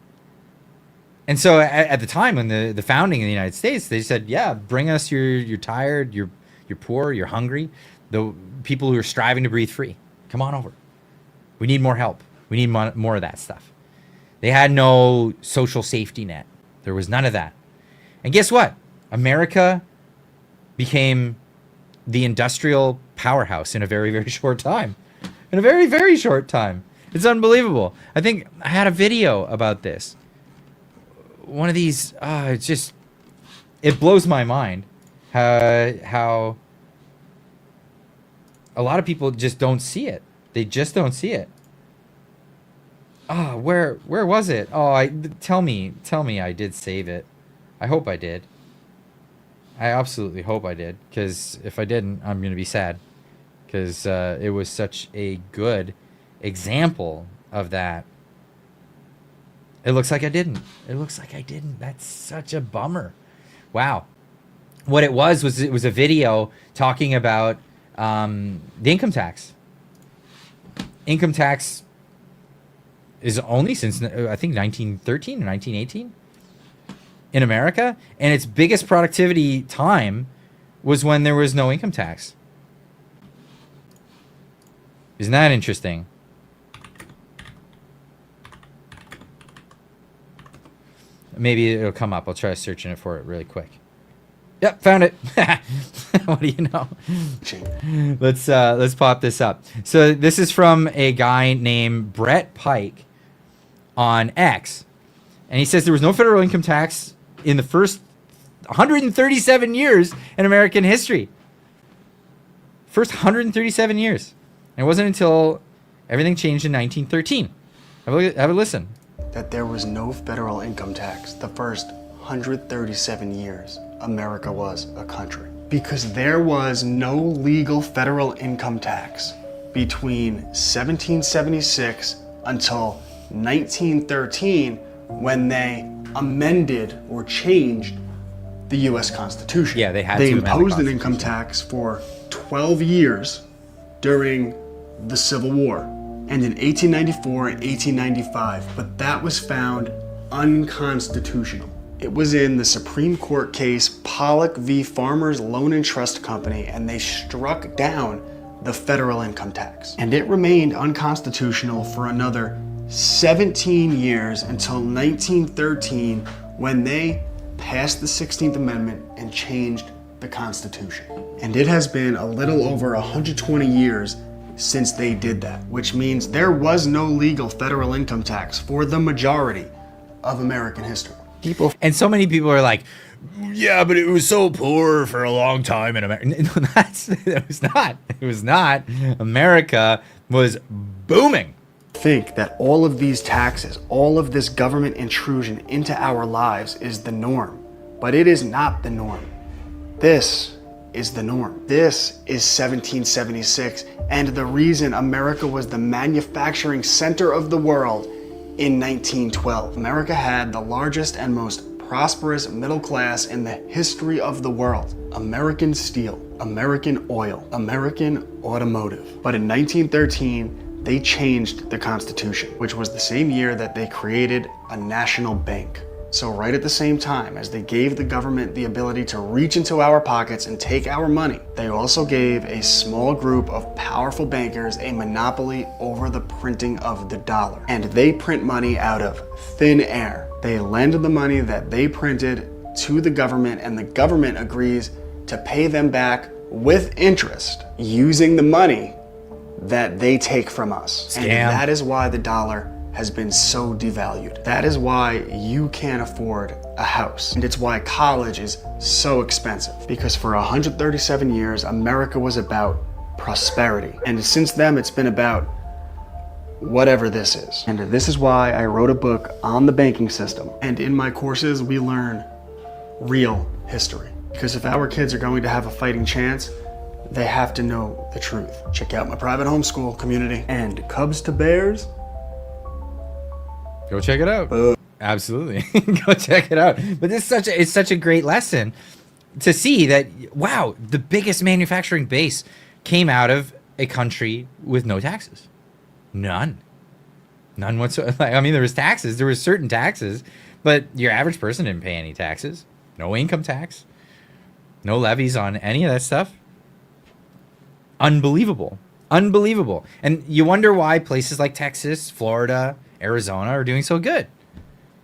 And so at the time when the founding of the United States, they said, yeah, bring us you're tired, you're poor, you're hungry, the people who are striving to breathe free. Come on over. We need more help. We need more of that stuff. They had no social safety net. There was none of that. And guess what? America became the industrial powerhouse in a very, very short time. In a very, very short time. It's unbelievable. I think I had a video about this. One of these, it blows my mind how a lot of people just don't see it. They just don't see it. Where was it? Tell me I did save it. I hope I did. I absolutely hope I did, because if I didn't, I'm going to be sad, because it was such a good example of that. It looks like I didn't. That's such a bummer. Wow. What it was a video talking about the income tax. Income tax is only since, I think, 1913 or 1918 in America. And its biggest productivity time was when there was no income tax. Isn't that interesting? Maybe it'll come up. I'll try searching it for it really quick. Yep, found it. What do you know? Let's pop this up. So this is from a guy named Brett Pike on X, and he says there was no federal income tax in the first 137 years in American history. First 137 years. And it wasn't until everything changed in 1913. Have a listen. That there was no federal income tax the first 137 years America was a country. Because there was no legal federal income tax between 1776 until 1913, when they amended or changed the U.S. Constitution. Yeah, they had to. They amend the imposed an Constitution. income tax for 12 years during the Civil War, and in 1894 and 1895, but that was found unconstitutional. It was in the Supreme Court case Pollock v. Farmers Loan and Trust Company, and they struck down the federal income tax. And it remained unconstitutional for another 17 years until 1913, when they passed the 16th Amendment and changed the Constitution. And it has been a little over 120 years since they did that, which means there was no legal federal income tax for the majority of American history. And so many people are like, yeah, but it was so poor for a long time in America. No, it was not. It was not. America was booming. Think that all of these taxes, all of this government intrusion into our lives is the norm, but it is not the norm. This is the norm. This is 1776, and the reason America was the manufacturing center of the world in 1912. America had the largest and most prosperous middle class in the history of the world. American steel, American oil, American automotive. But in 1913, they changed the Constitution, which was the same year that they created a national bank. So right at the same time as they gave the government the ability to reach into our pockets and take our money, they also gave a small group of powerful bankers a monopoly over the printing of the dollar. And they print money out of thin air. They lend the money that they printed to the government, and the government agrees to pay them back with interest using the money that they take from us. Scam. And that is why the dollar has been so devalued. That is why you can't afford a house. And it's why college is so expensive. Because for 137 years, America was about prosperity. And since then, it's been about whatever this is. And this is why I wrote a book on the banking system. And in my courses, we learn real history. Because if our kids are going to have a fighting chance, they have to know the truth. Check out my private homeschool community. And Cubs to Bears, Go check it out. Absolutely. Go check it out. But it's such a great lesson to see that, wow, the biggest manufacturing base came out of a country with no taxes. None whatsoever. I mean, there was taxes. There was certain taxes, but your average person didn't pay any taxes. No income tax. No levies on any of that stuff. Unbelievable. Unbelievable. And you wonder why places like Texas, Florida, Arizona are doing so good.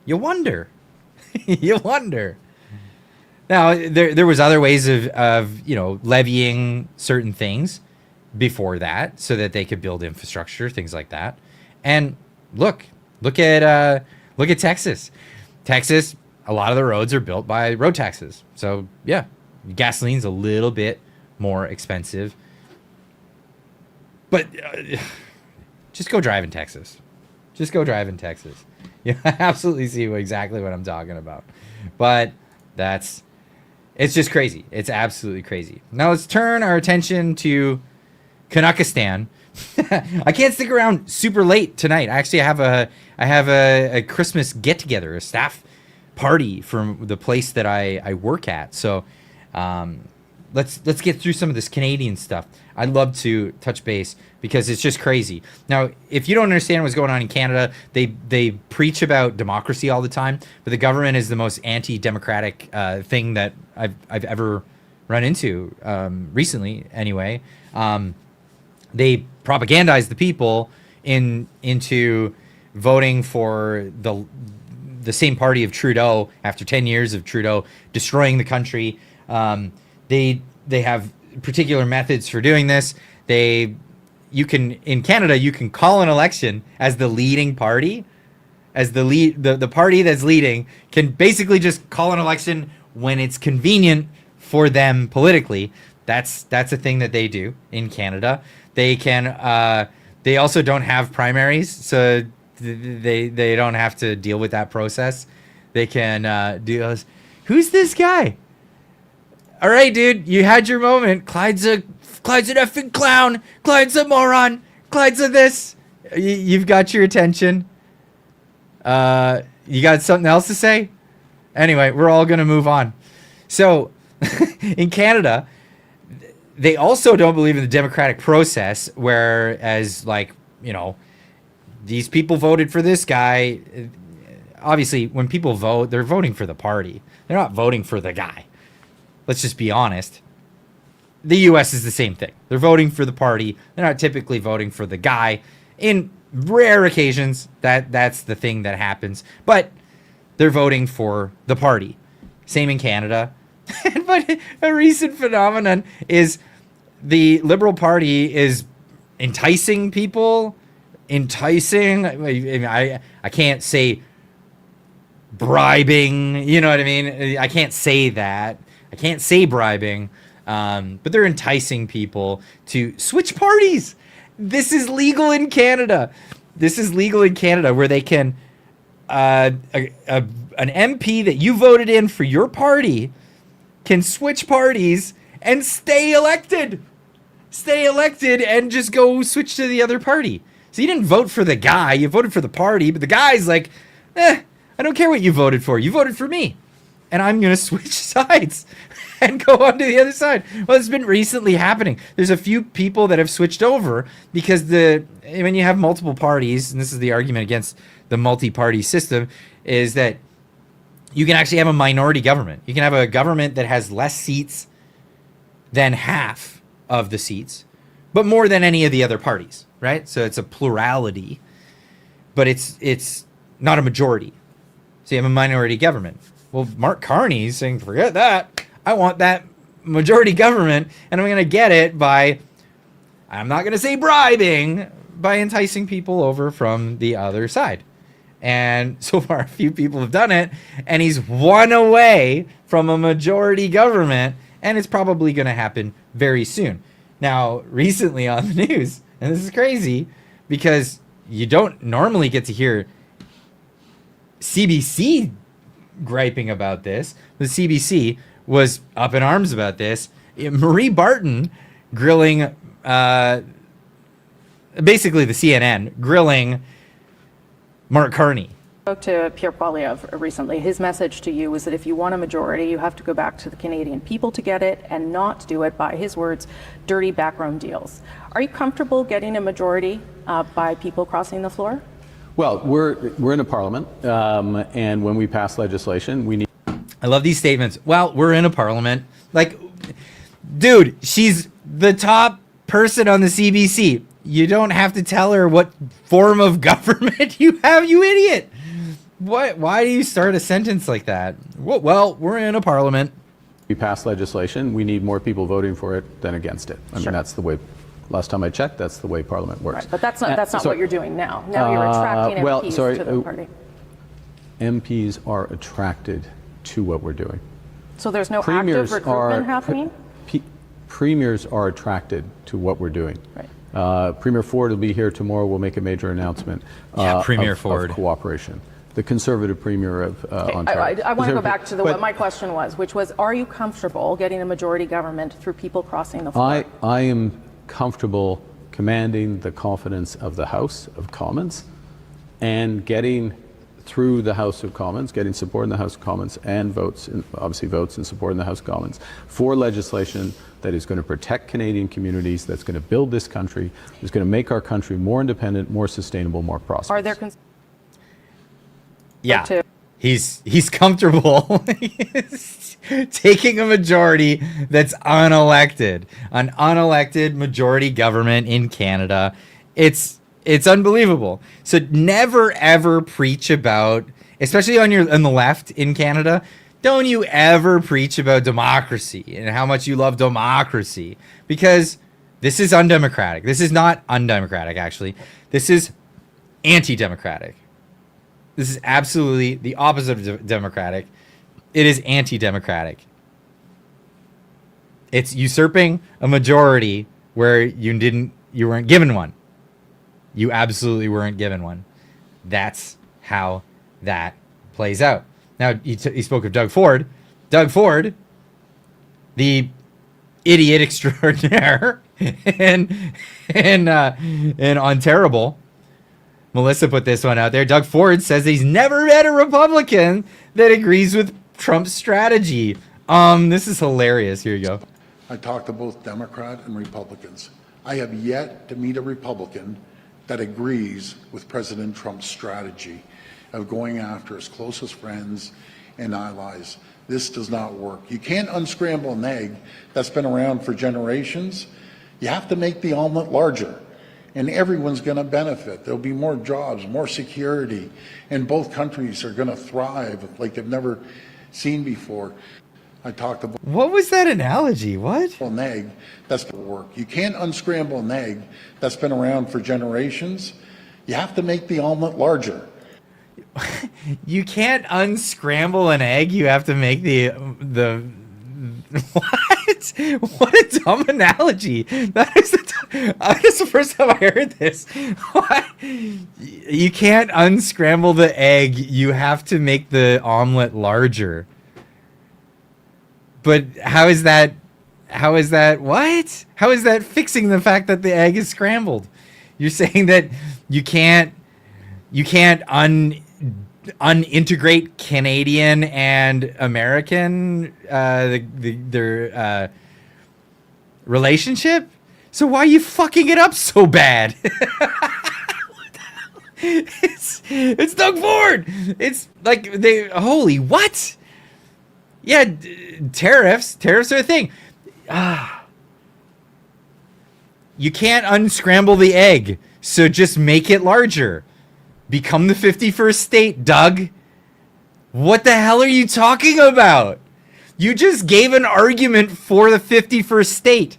You wonder. You wonder. Now, there was other ways of levying certain things before that so that they could build infrastructure, things like that. And look at Texas. Texas, a lot of the roads are built by road taxes. So, yeah, gasoline's a little bit more expensive. But just go drive in Texas. Just go drive in Texas. You absolutely see exactly what I'm talking about. But it's just crazy. It's absolutely crazy. Now let's turn our attention to Canuckistan. I can't stick around super late tonight. Actually, I have a Christmas get together, a staff party from the place that I work at. So let's get through some of this Canadian stuff. I'd love to touch base because it's just crazy. Now, if you don't understand what's going on in Canada, they preach about democracy all the time, but the government is the most anti-democratic thing that I've ever run into recently. Anyway, they propagandize the people into voting for the same party of Trudeau after 10 years of Trudeau destroying the country. They have particular methods for doing this. In Canada, you can call an election as the leading party, as the party that's leading can basically just call an election when it's convenient for them politically. That's a thing that they do in Canada. They can they also don't have primaries, so they don't have to deal with that process. They can do. Who's this guy? All right, dude, you had your moment. Clyde's an effing clown. Clyde's a moron. Clyde's a this. You've got your attention. You got something else to say? Anyway, we're all going to move on. So, in Canada, they also don't believe in the democratic process, whereas, these people voted for this guy. Obviously, when people vote, they're voting for the party. They're not voting for the guy. Let's just be honest. The U.S. is the same thing. They're voting for the party. They're not typically voting for the guy. In rare occasions, that's the thing that happens. But they're voting for the party. Same in Canada. But a recent phenomenon is the Liberal Party is enticing people. I can't say bribing. You know what I mean? I can't say that. I can't say bribing, but they're enticing people to switch parties. This is legal in Canada. Where they can, an MP that you voted in for your party can switch parties and stay elected and just go switch to the other party. So you didn't vote for the guy, you voted for the party, but the guy's like, I don't care what you voted for. You voted for me. And I'm going to switch sides and go on to the other side. Well, it's been recently happening. There's a few people that have switched over because when you have multiple parties, and this is the argument against the multi-party system, is that you can actually have a minority government. You can have a government that has less seats than half of the seats, but more than any of the other parties, right? So it's a plurality, but it's not a majority. So you have a minority government. Well, Mark Carney's saying, forget that. I want that majority government, and I'm going to get it by, I'm not going to say bribing, by enticing people over from the other side. And so far, a few people have done it, and he's one away from a majority government, and it's probably going to happen very soon. Now, recently on the news, and this is crazy, because you don't normally get to hear CBC griping about this. The CBC was up in arms about this. Marie Barton grilling, basically the CNN grilling Mark Carney Spoke to Pierre Poilievre recently. His message to you was that if you want a majority, you have to go back to the Canadian people to get it and not do it, by his words, dirty backroom deals. Are you comfortable getting a majority by people crossing the floor? Well, we're in a parliament, and when we pass legislation, we need. I love these statements. Well, we're in a parliament. Like, dude, she's the top person on the CBC. You don't have to tell her what form of government you have, you idiot. What? Why do you start a sentence like that? Well, we're in a parliament. We pass legislation, we need more people voting for it than against it. I mean, that's the way, last time I checked, that's the way Parliament works. Right, but that's not what you're doing now. Now you're attracting MPs to the party. MPs are attracted to what we're doing. So there's no active recruitment happening? Premiers are attracted to what we're doing. Right. Premier Ford will be here tomorrow. We'll make a major announcement Premier of Ford. cooperation. The Conservative Premier of Ontario. I want to go back to what my question was, which was, are you comfortable getting a majority government through people crossing the floor? I am comfortable commanding the confidence of the House of Commons and getting through the House of Commons, getting support in the House of Commons and votes, obviously votes and support in the House of Commons for legislation that is going to protect Canadian communities, that's going to build this country, that's going to make our country more independent, more sustainable, more prosperous. Are there Yeah, he's comfortable taking a majority that's unelected, an unelected majority government in Canada. It's unbelievable. So never ever preach about, especially on the left in Canada, don't you ever preach about democracy and how much you love democracy, because this is undemocratic. This is not undemocratic, actually. This is anti-democratic. This is absolutely the opposite of democratic. It is anti-democratic. It's usurping a majority where you weren't given one. You absolutely weren't given one. That's how that plays out. Now, he spoke of Doug Ford. Doug Ford, the idiot extraordinaire and Ontario. Melissa put this one out there. Doug Ford says he's never met a Republican that agrees with Trump's strategy. This is hilarious. Here you go. I talked to both Democrat and Republicans. I have yet to meet a Republican that agrees with President Trump's strategy of going after his closest friends and allies. This does not work. You can't unscramble an egg that's been around for generations. You have to make the omelet larger, and everyone's going to benefit. There'll be more jobs, more security, and both countries are going to thrive like they've never seen before. I talked about. What was that analogy? What? An egg that's going to work. You can't unscramble an egg that's been around for generations. You have to make the omelet larger. You can't unscramble an egg. You have to make the what? What a dumb analogy. That is the first time I heard this. What? You can't unscramble the egg. You have to make the omelet larger. But how is that what? How is that fixing the fact that the egg is scrambled? You're saying that you can't unintegrate Canadian and American their relationship? So why are you fucking it up so bad? It's Doug Ford. It's like holy what? Yeah, tariffs are a thing. You can't unscramble the egg, so just make it larger. Become the 51st state, Doug. What the hell are you talking about? You just gave an argument for the 51st state.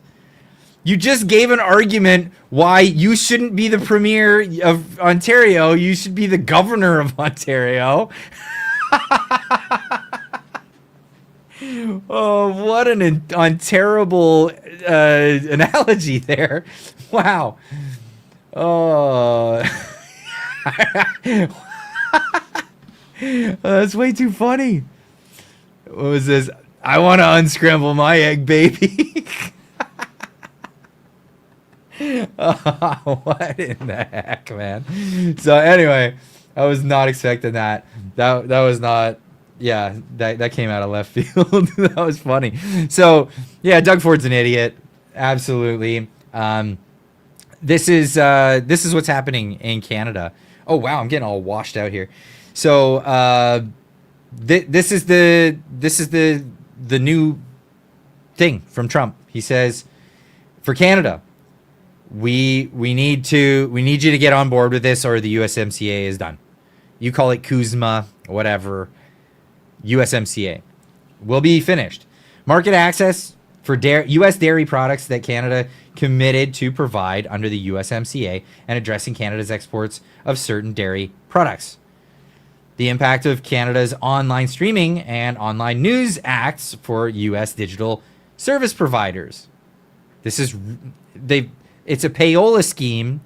You just gave an argument why you shouldn't be the premier of Ontario. You should be the governor of Ontario. Oh, what an unterrible analogy there. Wow. Oh. That's way too funny. What was this? I want to unscramble my egg, baby. Oh, what in the heck, man? So anyway, I was not expecting that. That was not. Yeah, that came out of left field. That was funny. So yeah, Doug Ford's an idiot. Absolutely. This is what's happening in Canada. Oh wow, I'm getting all washed out here. So this is the new thing from Trump. He says, for Canada, we need you to get on board with this, or the USMCA is done. You call it CUSMA, whatever. USMCA will be finished. Market access for U.S. dairy products that Canada committed to provide under the USMCA, and addressing Canada's exports of certain dairy products. The impact of Canada's online streaming and online news acts for U.S. digital service providers. It's a payola scheme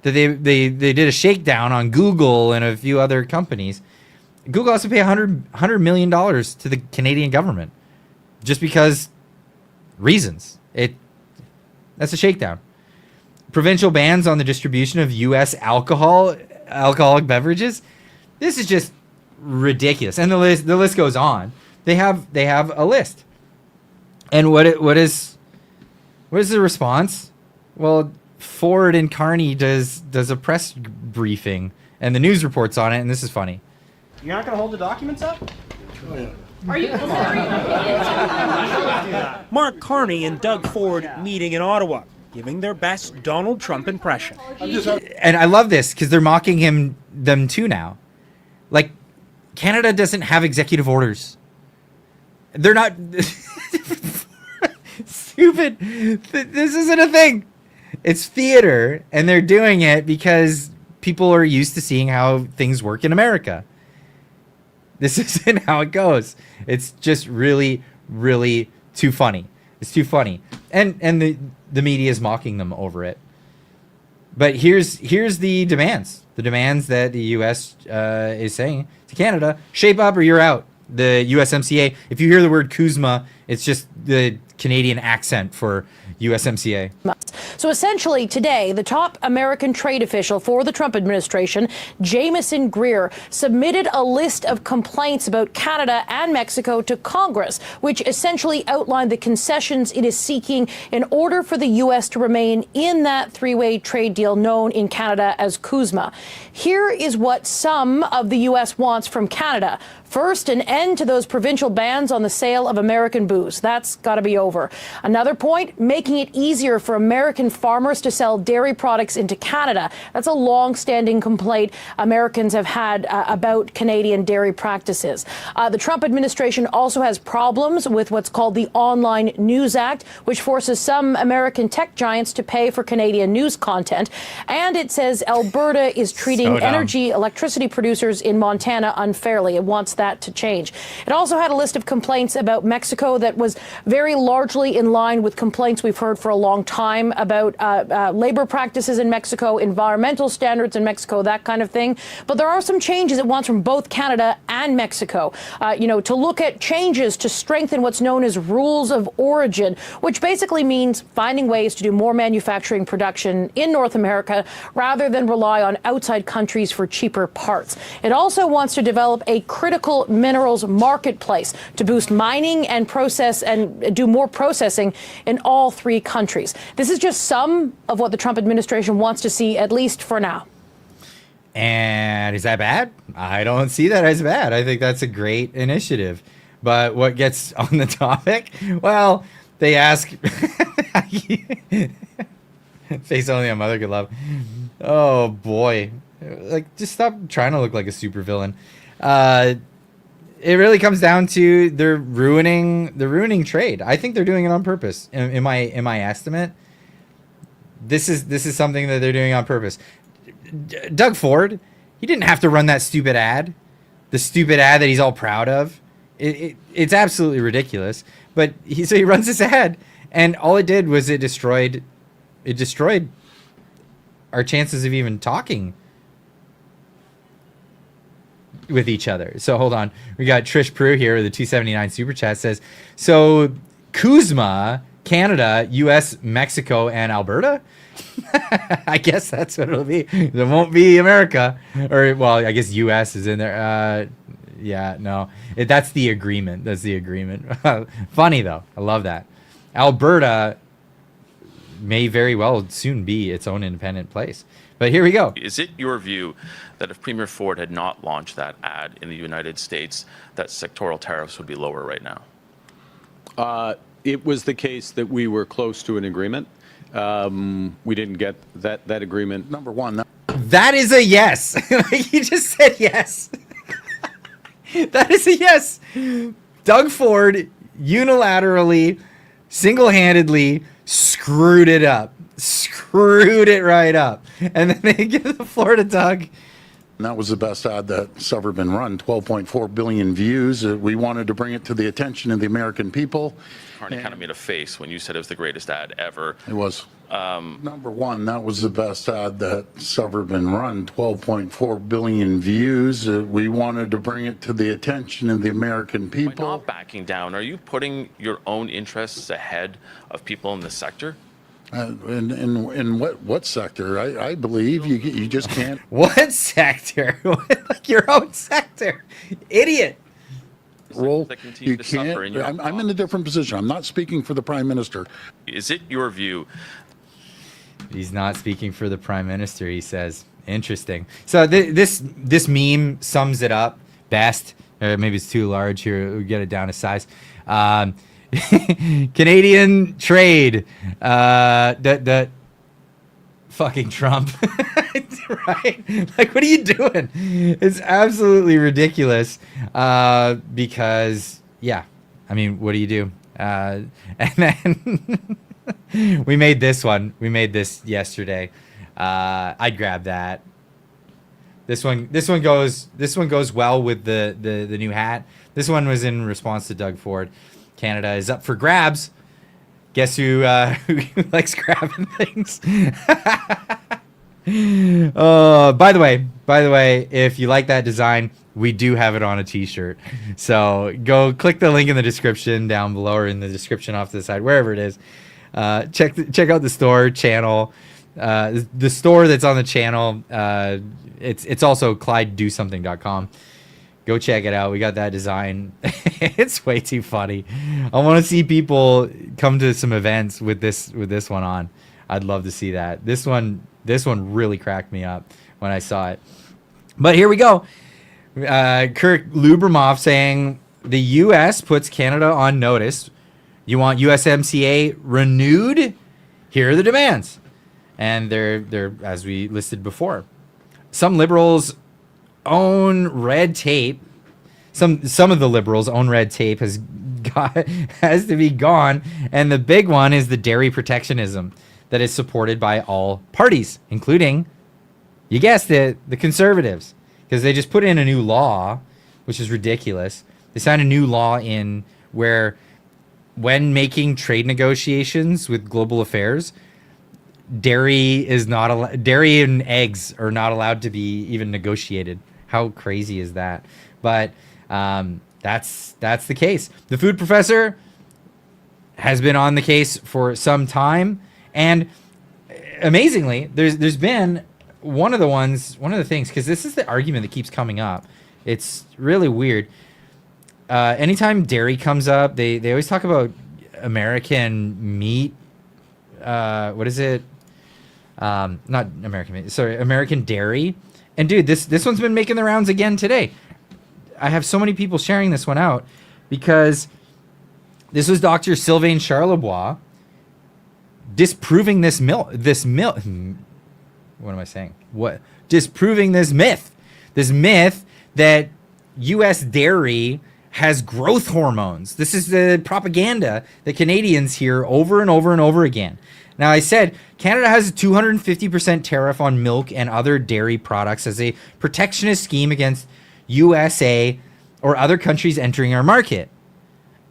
that they did a shakedown on Google and a few other companies. Google has to pay $100 million to the Canadian government just because reasons. That's a shakedown. Provincial bans on the distribution of U.S. alcoholic beverages. This is just ridiculous. And the list goes on. They have a list. And what is the response? Well, Ford and Carney does a press briefing, and the news reports on it, and this is funny. You're not going to hold the documents up? Oh, yeah. Are you Mark Carney and Doug Ford meeting in Ottawa, giving their best Donald Trump impression. And I love this because they're mocking them too now. Like, Canada doesn't have executive orders. They're not stupid. This isn't a thing. It's theater, and they're doing it because people are used to seeing how things work in America. This isn't how it goes. It's just really, really too funny. It's too funny. And the media is mocking them over it. But here's the demands. The demands that the U.S. Is saying to Canada: shape up or you're out. The USMCA. If you hear the word CUSMA, it's just the Canadian accent for USMCA. So essentially today, the top American trade official for the Trump administration, Jamieson Greer, submitted a list of complaints about Canada and Mexico to Congress, which essentially outlined the concessions it is seeking in order for the U.S. to remain in that three-way trade deal known in Canada as CUSMA. Here is what some of the U.S. wants from Canada. First, an end to those provincial bans on the sale of American booze. That's got to be over. Another point, making it easier for American farmers to sell dairy products into Canada. That's a long-standing complaint Americans have had about Canadian dairy practices. The Trump administration also has problems with what's called the Online News Act, which forces some American tech giants to pay for Canadian news content. And it says Alberta is treating electricity producers in Montana unfairly. It wants that to change. It also had a list of complaints about Mexico that was very largely in line with complaints we've heard for a long time about labor practices in Mexico, environmental standards in Mexico, that kind of thing. But there are some changes it wants from both Canada and Mexico, to look at changes to strengthen what's known as rules of origin, which basically means finding ways to do more manufacturing production in North America rather than rely on outside countries for cheaper parts. It also wants to develop a critical minerals marketplace to boost mining and process and do more processing in all three countries. This is just some of what the Trump administration wants to see, at least for now. And is that bad? I don't see that as bad. I think that's a great initiative. But what gets on the topic? Well, they ask face only a mother could love. Oh boy. Like, just stop trying to look like a supervillain. It really comes down to they're ruining trade. I think they're doing it on purpose. In my estimate, this is something that they're doing on purpose. Doug Ford, he didn't have to run that stupid ad, the stupid ad that he's all proud of. It's absolutely ridiculous. But he runs this ad, and all it did was it destroyed our chances of even talking with each other. So hold on. We got Trish Brew here with the 279 super chat says, so CUSMA Canada, U.S., Mexico, and Alberta. I guess that's what it'll be. There won't be America, or well, I guess U.S. is in there. Yeah, no, that's the agreement. That's the agreement. Funny though, I love that. Alberta may very well soon be its own independent place. But here we go. Is it your view that if Premier Ford had not launched that ad in the United States, that sectoral tariffs would be lower right now? It was the case that we were close to an agreement. We didn't get that agreement. Number one. That is a yes. He just said yes. That is a yes. Doug Ford unilaterally, single-handedly screwed it up. Screwed it right up. And then they give the floor to Doug. And that was the best ad that's ever been run. 12.4 billion views. We wanted to bring it to the attention of the American people. Carney kind of made a face when you said it was the greatest ad ever. It was. Number one, that was the best ad that's ever been run. 12.4 billion views. We wanted to bring it to the attention of the American people. By not backing down, are you putting your own interests ahead of people in the sector? In what sector? I believe you just can't. What sector? Like your own sector, idiot. Role. You can't. I'm in a different position. I'm not speaking for the Prime Minister. Is it your view? He's not speaking for the Prime Minister, he says. Interesting. So this meme sums it up best. Maybe it's too large here. We'll get it down to size. Canadian trade. That fucking Trump. Right? Like, what are you doing? It's absolutely ridiculous. Because, yeah. I mean, what do you do? And then we made this one. We made this yesterday. I'd grab that. This one goes well with the new hat. This one was in response to Doug Ford. Canada is up for grabs. Guess who likes grabbing things? By the way, if you like that design, we do have it on a t-shirt. So go click the link in the description down below, or in the description off to the side, wherever it is. Check out the store channel. The store that's on the channel. It's also ClydeDoSomething.com. Go check it out. We got that design. It's way too funny. I want to see people come to some events with this one on. I'd love to see that. This one really cracked me up when I saw it. But here we go. Kirk Lubermoff saying the U.S. puts Canada on notice. You want USMCA renewed? Here are the demands. And they're as we listed before. Some liberals own red tape. Some of the liberals own red tape has to be gone. And the big one is the dairy protectionism that is supported by all parties, including, you guessed it, the Conservatives. Because they just put in a new law, which is ridiculous. They signed a new law in where when making trade negotiations with global affairs, dairy and eggs are not allowed to be even negotiated. How crazy is that? But that's the case. The food professor has been on the case for some time, and amazingly, there's been one of the things, because this is the argument that keeps coming up. It's really weird. Anytime dairy comes up, they always talk about American meat. What is it? Not American meat. Sorry, American dairy. And dude, this one's been making the rounds again today. I have so many people sharing this one out because this was Dr. Sylvain Charlebois disproving this myth. What am I saying? Disproving this myth. This myth that U.S. dairy has growth hormones. This is the propaganda that Canadians hear over and over and over again. Now, I said Canada has a 250% tariff on milk and other dairy products as a protectionist scheme against USA or other countries entering our market.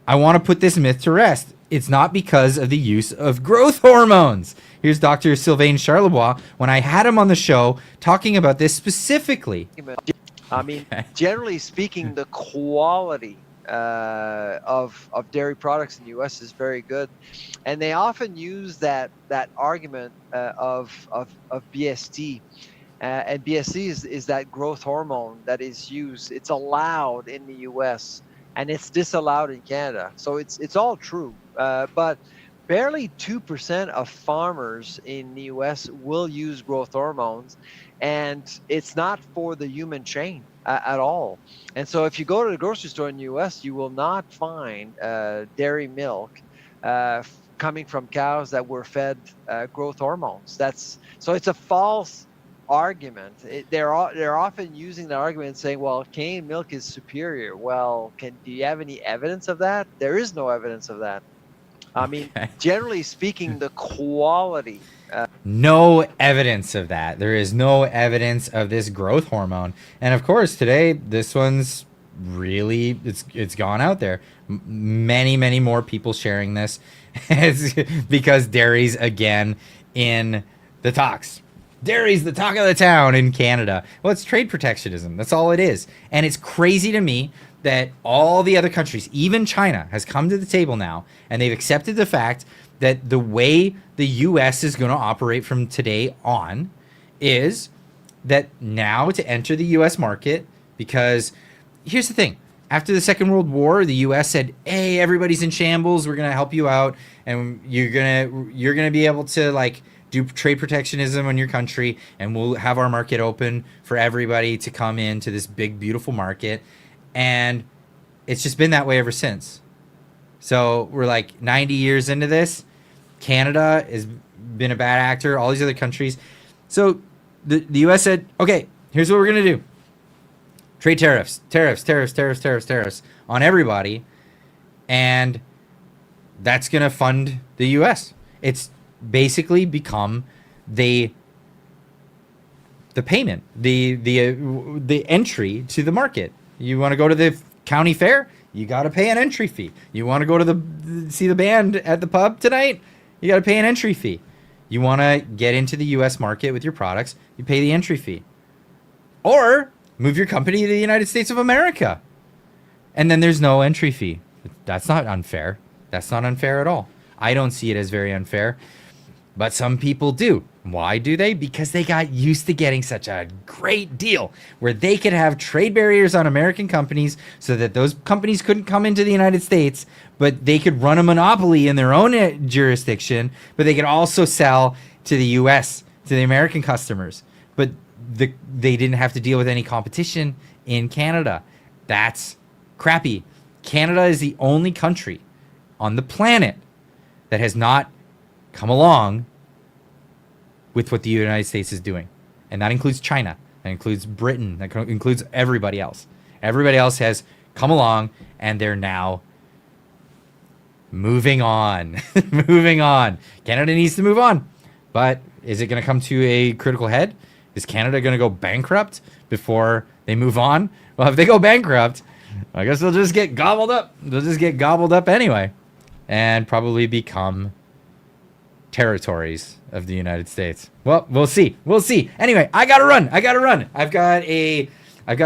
I want to put this myth to rest. It's not because of the use of growth hormones. Here's Dr. Sylvain Charlebois when I had him on the show talking about this specifically. I mean, generally speaking, the quality of dairy products in the U.S. is very good, and they often use that argument of BST. And BST is that growth hormone that is used. It's allowed in the U.S. and it's disallowed in Canada. So it's all true. But barely 2% of farmers in the U.S. will use growth hormones, and it's not for the human chain at all. And so if you go to the grocery store in the U.S., you will not find dairy milk coming from cows that were fed growth hormones. So it's a false argument. They're often using the argument saying, well, Canadian milk is superior. Well, do you have any evidence of that? There is no evidence of that. I mean, generally speaking, the quality. No evidence of that. There is no evidence of this growth hormone. And of course, today, this one's really, it's gone out there. Many more people sharing this because dairy's again in the talks. Dairy's the talk of the town in Canada. Well, it's trade protectionism. That's all it is. And it's crazy to me that all the other countries, even China, has come to the table now, and they've accepted the fact that the way the U.S. is going to operate from today on is that now to enter the U.S. market, because here's the thing. After the Second World War, the U.S. said, hey, everybody's in shambles. We're going to help you out, and you're gonna be able to, like, do trade protectionism on your country, and we'll have our market open for everybody to come into this big, beautiful market. And it's just been that way ever since. So we're like 90 years into this. Canada has been a bad actor, all these other countries. So the U.S. said, okay, here's what we're going to do. Trade tariffs on everybody. And that's going to fund the U.S. It's basically become the payment, the entry to the market. You want to go to the county fair, you got to pay an entry fee. You want to go to see the band at the pub tonight, you got to pay an entry fee. You want to get into the U.S. market with your products, you pay the entry fee. Or move your company to the United States of America, and then there's no entry fee. That's not unfair. That's not unfair at all. I don't see it as very unfair. But some people do. Why do they? Because they got used to getting such a great deal where they could have trade barriers on American companies so that those companies couldn't come into the United States, but they could run a monopoly in their own jurisdiction, but they could also sell to the U.S., to the American customers. But they didn't have to deal with any competition in Canada. That's crappy. Canada is the only country on the planet that has not come along with what the United States is doing. And that includes China. That includes Britain. That includes everybody else. Everybody else has come along, and they're now moving on. Moving on. Canada needs to move on. But is it going to come to a critical head? Is Canada going to go bankrupt before they move on? Well, if they go bankrupt, I guess they'll just get gobbled up. They'll just get gobbled up anyway and probably become territories of the United States. Well, we'll see. We'll see. Anyway, I gotta run. I've got a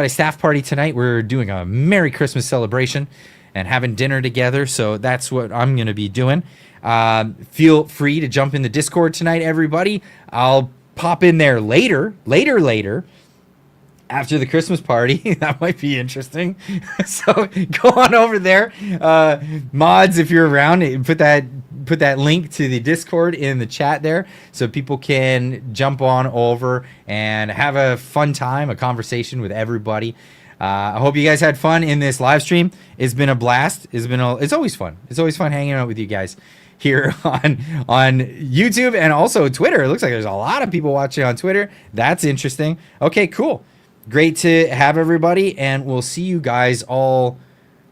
staff party tonight. We're doing a Merry Christmas celebration and having dinner together. So that's what I'm gonna be doing. Feel free to jump in the Discord tonight, everybody. I'll pop in there later after the Christmas party. That might be interesting. So go on over there. Mods, if you're around, put that link to the Discord in the chat there so people can jump on over and have a fun time, a conversation with everybody. I hope you guys had fun in this live stream. It's been a blast. It's always fun. It's always fun hanging out with you guys here on YouTube and also Twitter. It looks like there's a lot of people watching on Twitter. That's interesting. Okay, cool. Great to have everybody, and we'll see you guys all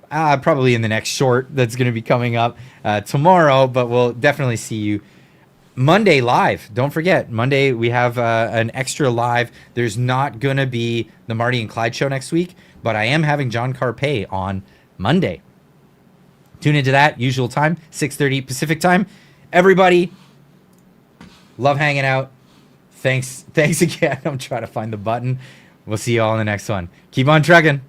probably in the next short that's going to be coming up tomorrow, but we'll definitely see you Monday live. Don't forget, Monday we have an extra live. There's not going to be the Marty and Clyde show next week, but I am having John Carpay on Monday. Tune into that, usual time, 6:30 Pacific time. Everybody, love hanging out. Thanks again. I'm trying to find the button. We'll see you all in the next one. Keep on trucking.